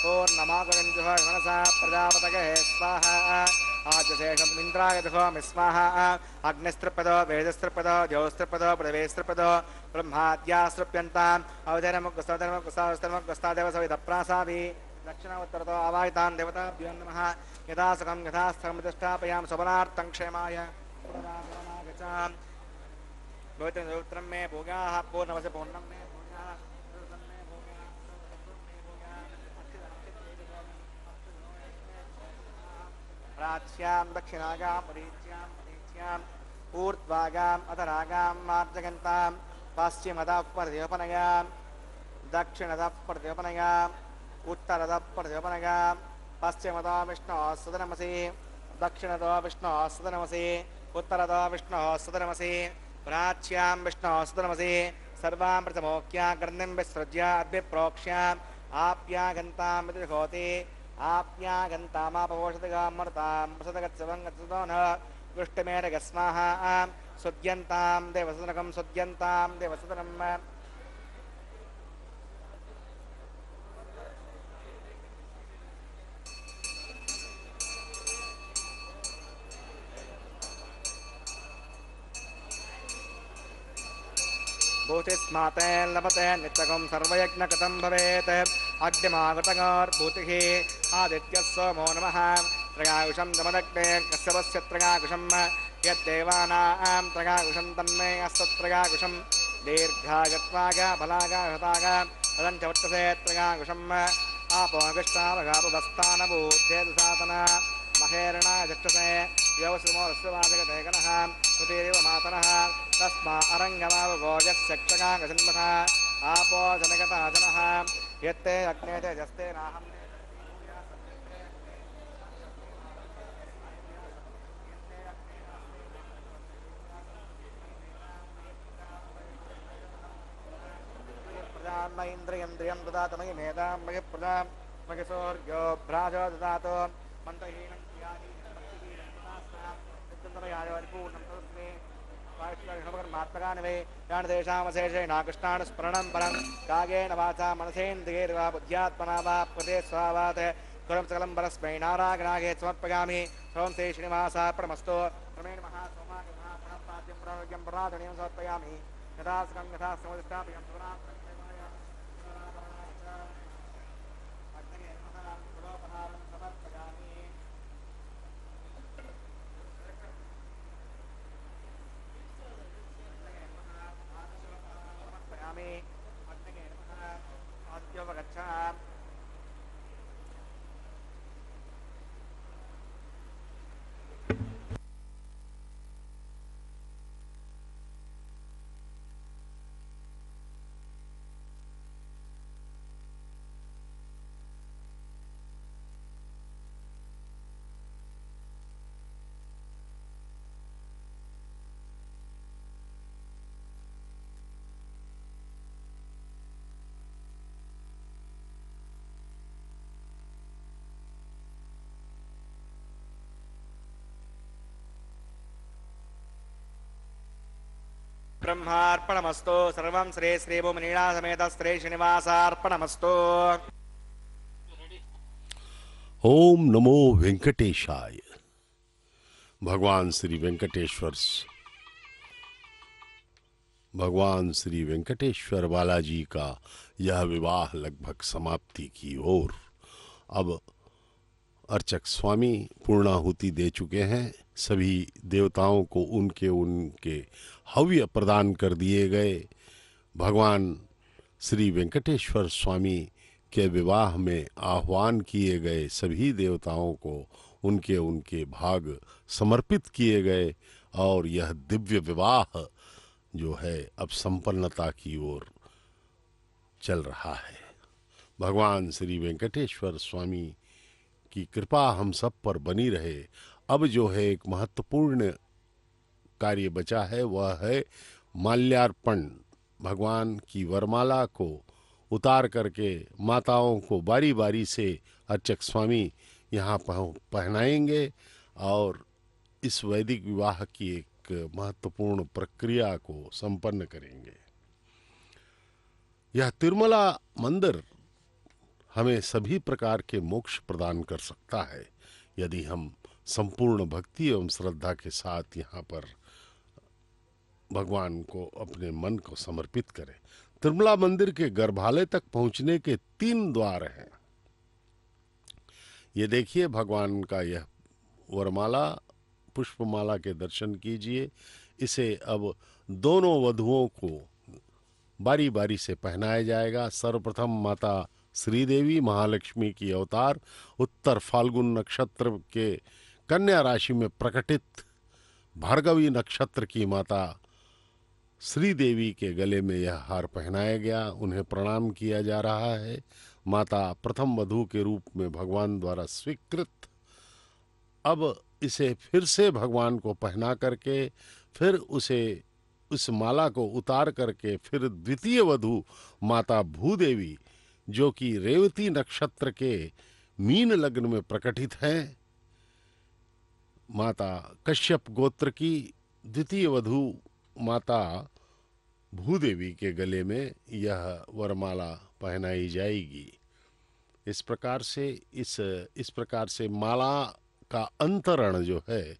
पूर्णमाकुरञ्जुः मनसा प्रजापतये स्वाहा आजशेषम् इन्द्राय दुहोमि स्वाहा अग्निस्त्रिपदो वेदस्त्रिपदो द्यौस्त्रिपदो पृथिवीस्त्रिपदो ब्रह्माद्यास्तृप्यन्ताम् अवधर्मगुस्तादेव सवितप्रासावि दक्षिणोत्तरतो आवाहितान् देवताभ्यो नमः यथा सुखं यथा स्थं प्रतिष्ठापयामि स्वपनार्थं क्षेमाय पुनरागमनागच्छामि भवति सूत्रं मे भोगाः पूर्णमसि पूर्णं मे भोगाः प्राच्यां दक्षिणागां परीच्याम् ऊर्ध्वागाम् अधरागां मार्जगन्तां पश्चिमतः प्रतिपनगां दक्षिणतः प्रतिपनगां उत्तरतः प्रतिपनगां पश्चिमतः विष्णोः सदनमसि दक्षिणतः विष्णोः सदनमसि उत्तरतः विष्णोः सदनमसि प्राच्यां विष्णोः सदनमसि सर्वां प्रथमोक्यां कर्णिं विसृज्य अद्भिप्रोक्ष्याम् आप्यागन्तां विदुहोति आप्यागन्तामापवोषतगामर्तां प्रसदगत्सवं गत्सतो न वृष्टिमेरगस्माः सुद्यन्तां देवसदनकं सुद्यन्तां देवसदनम् भूतिस्माते लभते नित्यकं सर्वयज्ञकृतं भवेत् अग्निमागतगोर्भूतिः आदित्यः सोमो नमः त्रयायुषं दमदग्ने कश्यपस्य त्रयायुषं यद्देवानां त्रयायुषं तन्मे अस्तत्रयायुषं दीर्घागत्वाग फलागाहताग तदञ्चवर्तसे त्रयायुषम् आपोगिष्टावगापुभस्तानभूत्येदुसातना महेरणा जक्षसे योऽसुमोरस्वाजगते गणः सुतीरिव मातरः तस्मा अरङ्गमावगोजस्य क्षगागजन्मः आपो जनगता जनः यत्ते अग्ने तेजस्ते नाहं इन्द्रियन्द्रियं ददातु मयि मेधां मयि प्रदां मयि सूर्यो भ्राजो ददातु मन्त्रहीनं कृष्णानुस्मरणं परं कागेन वाचा मनसेन्द्रियैर्वा बुद्ध्यात्मना वा प्रदे स्वावात् कुरं सकलं परस्मै नारायणागे समर्पयामि सर्वं श्री श्रीनिवासार्पणमस्तु क्रमेण महासोमाग्यं प्रारोग्यं प्रणादनीयं समर्पयामि यथा सुखं यथा समुदिष्टापयं ब्रह्मार्पणमस्तु सर्वं श्री श्रीभूमनीला समेत श्री श्रीनिवासार्पणमस्तु। ओम नमो वेंकटेशाय। भगवान श्री वेंकटेश्वर बालाजी का यह विवाह लगभग समाप्ति की ओर। अब अर्चक स्वामी पूर्णाहुति दे चुके हैं। सभी देवताओं को उनके हव्य प्रदान कर दिए गए। भगवान श्री वेंकटेश्वर स्वामी के विवाह में आह्वान किए गए सभी देवताओं को उनके भाग समर्पित किए गए और यह दिव्य विवाह जो है अब संपन्नता की ओर चल रहा है। भगवान श्री वेंकटेश्वर स्वामी की कृपा हम सब पर बनी रहे। अब जो है एक महत्वपूर्ण कार्य बचा है, वह है माल्यार्पण। भगवान की वरमाला को उतार करके माताओं को बारी बारी से अर्चक स्वामी यहाँ पहनाएंगे और इस वैदिक विवाह की एक महत्वपूर्ण प्रक्रिया को संपन्न करेंगे। यह तिरुमला मंदिर हमें सभी प्रकार के मोक्ष प्रदान कर सकता है यदि हम संपूर्ण भक्ति एवं श्रद्धा के साथ यहाँ पर भगवान को अपने मन को समर्पित करें। तिरुमला मंदिर के गर्भालय तक पहुंचने के 3 द्वार हैं। ये देखिए भगवान का यह वरमाला पुष्पमाला के दर्शन कीजिए। इसे अब दोनों वधुओं को बारी बारी से पहनाया जाएगा। सर्वप्रथम माता श्रीदेवी महालक्ष्मी की अवतार उत्तर फाल्गुन नक्षत्र के कन्या राशि में प्रकटित भार्गवी नक्षत्र की माता श्रीदेवी के गले में यह हार पहनाया गया। उन्हें प्रणाम किया जा रहा है। माता प्रथम वधू के रूप में भगवान द्वारा स्वीकृत। अब इसे फिर से भगवान को पहना करके फिर उस माला को उतार करके फिर द्वितीय वधू माता भूदेवी जो कि रेवती नक्षत्र के मीन लग्न में प्रकटित हैं, माता कश्यप गोत्र की द्वितीय वधू माता भूदेवी के गले में यह वरमाला पहनाई जाएगी। इस प्रकार से माला का अंतरण जो है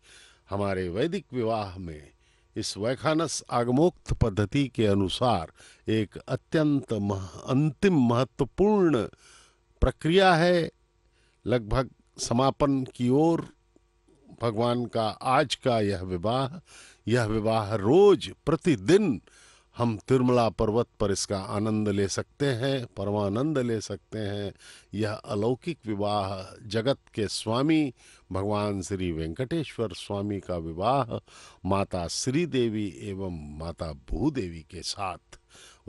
हमारे वैदिक विवाह में इस वैखानस आगमोक्त पद्धति के अनुसार एक अत्यंत अंतिम महत्वपूर्ण प्रक्रिया है। लगभग समापन की ओर भगवान का आज का यह विवाह रोज प्रतिदिन हम तिरुमला पर्वत पर इसका आनंद ले सकते हैं, परमानंद ले सकते हैं। यह अलौकिक विवाह जगत के स्वामी भगवान श्री वेंकटेश्वर स्वामी का विवाह माता श्रीदेवी एवं माता भूदेवी के साथ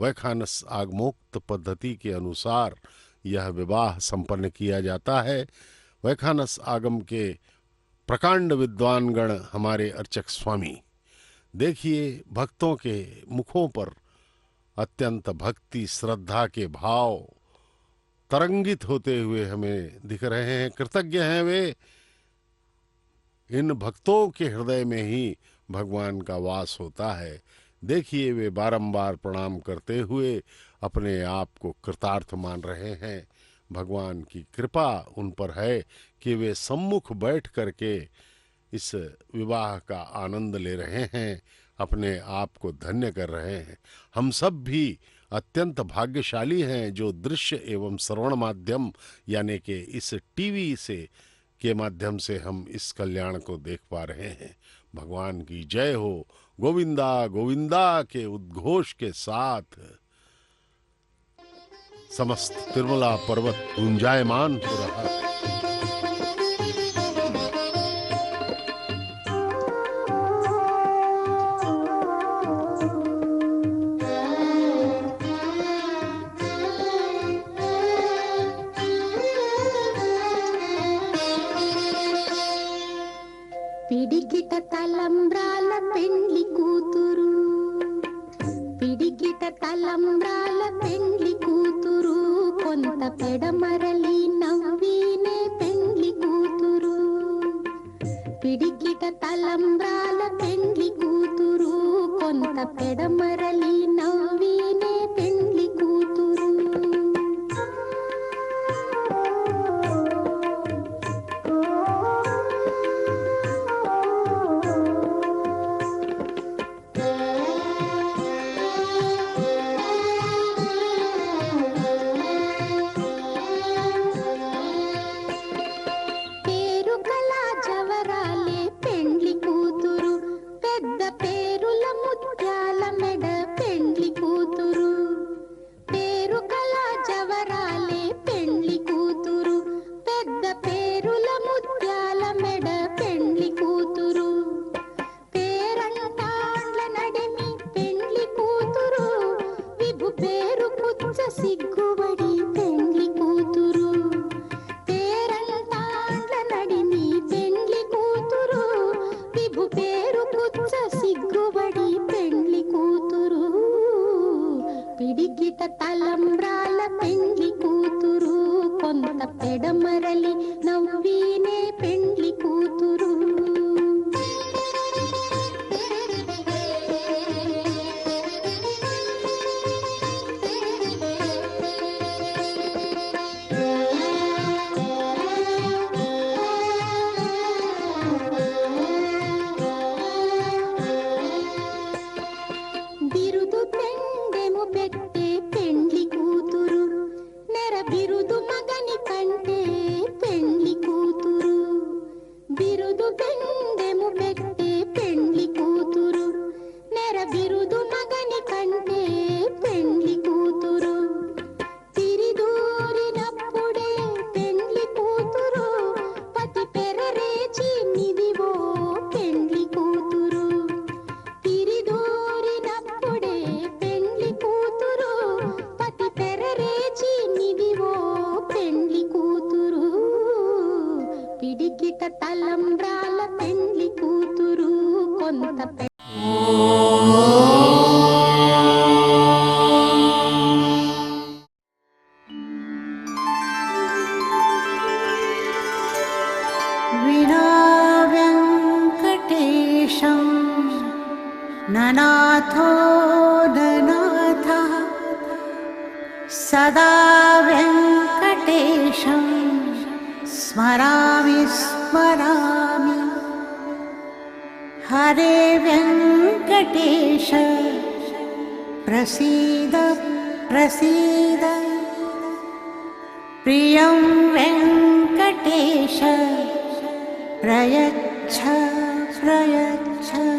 वैखानस आगमोक्त पद्धति के अनुसार यह विवाह संपन्न किया जाता है। वैखानस आगम के प्रकांड विद्वानगण हमारे अर्चक स्वामी देखिए भक्तों के मुखों पर अत्यंत भक्ति श्रद्धा के भाव तरंगित होते हुए हमें दिख रहे हैं। कृतज्ञ हैं वे। इन भक्तों के हृदय में ही भगवान का वास होता है। देखिए वे बारंबार प्रणाम करते हुए अपने आप को कृतार्थ मान रहे हैं। भगवान की कृपा उन पर है कि वे सम्मुख बैठ करके इस विवाह का आनंद ले रहे हैं, अपने आप को धन्य कर रहे हैं। हम सब भी अत्यंत भाग्यशाली हैं जो दृश्य एवं श्रवण माध्यम यानी कि इस टीवी के माध्यम से हम इस कल्याण को देख पा रहे हैं। भगवान की जय हो। गोविंदा गोविंदा के उद्घोष के साथ समस्त तिरुमला पर्वत गुंजायमान हो रहा है। పిడికిట తలంబ్రాల పెండ్లి కూతురు, పిడికిట తలంబ్రాల పెండ్లి కూతురు, కొంత పెడమరలి నవ్వినే పెండ్లి కూతురు. పిడికిట తలంబ్రాల పెండ్లి కూతురు, కొంత పెడమరలి నవ్వినే పెండ్లి కూతురు. పెండ్లి वेङ्कटेशं ननाथो ननाथः सदा वेङ्कटेशं स्मरामि स्मरामि। हरे वेङ्कटेश प्रसीद प्रसीद। प्रियं वेङ्कटेश प्रयच्छ प्रयच्छ।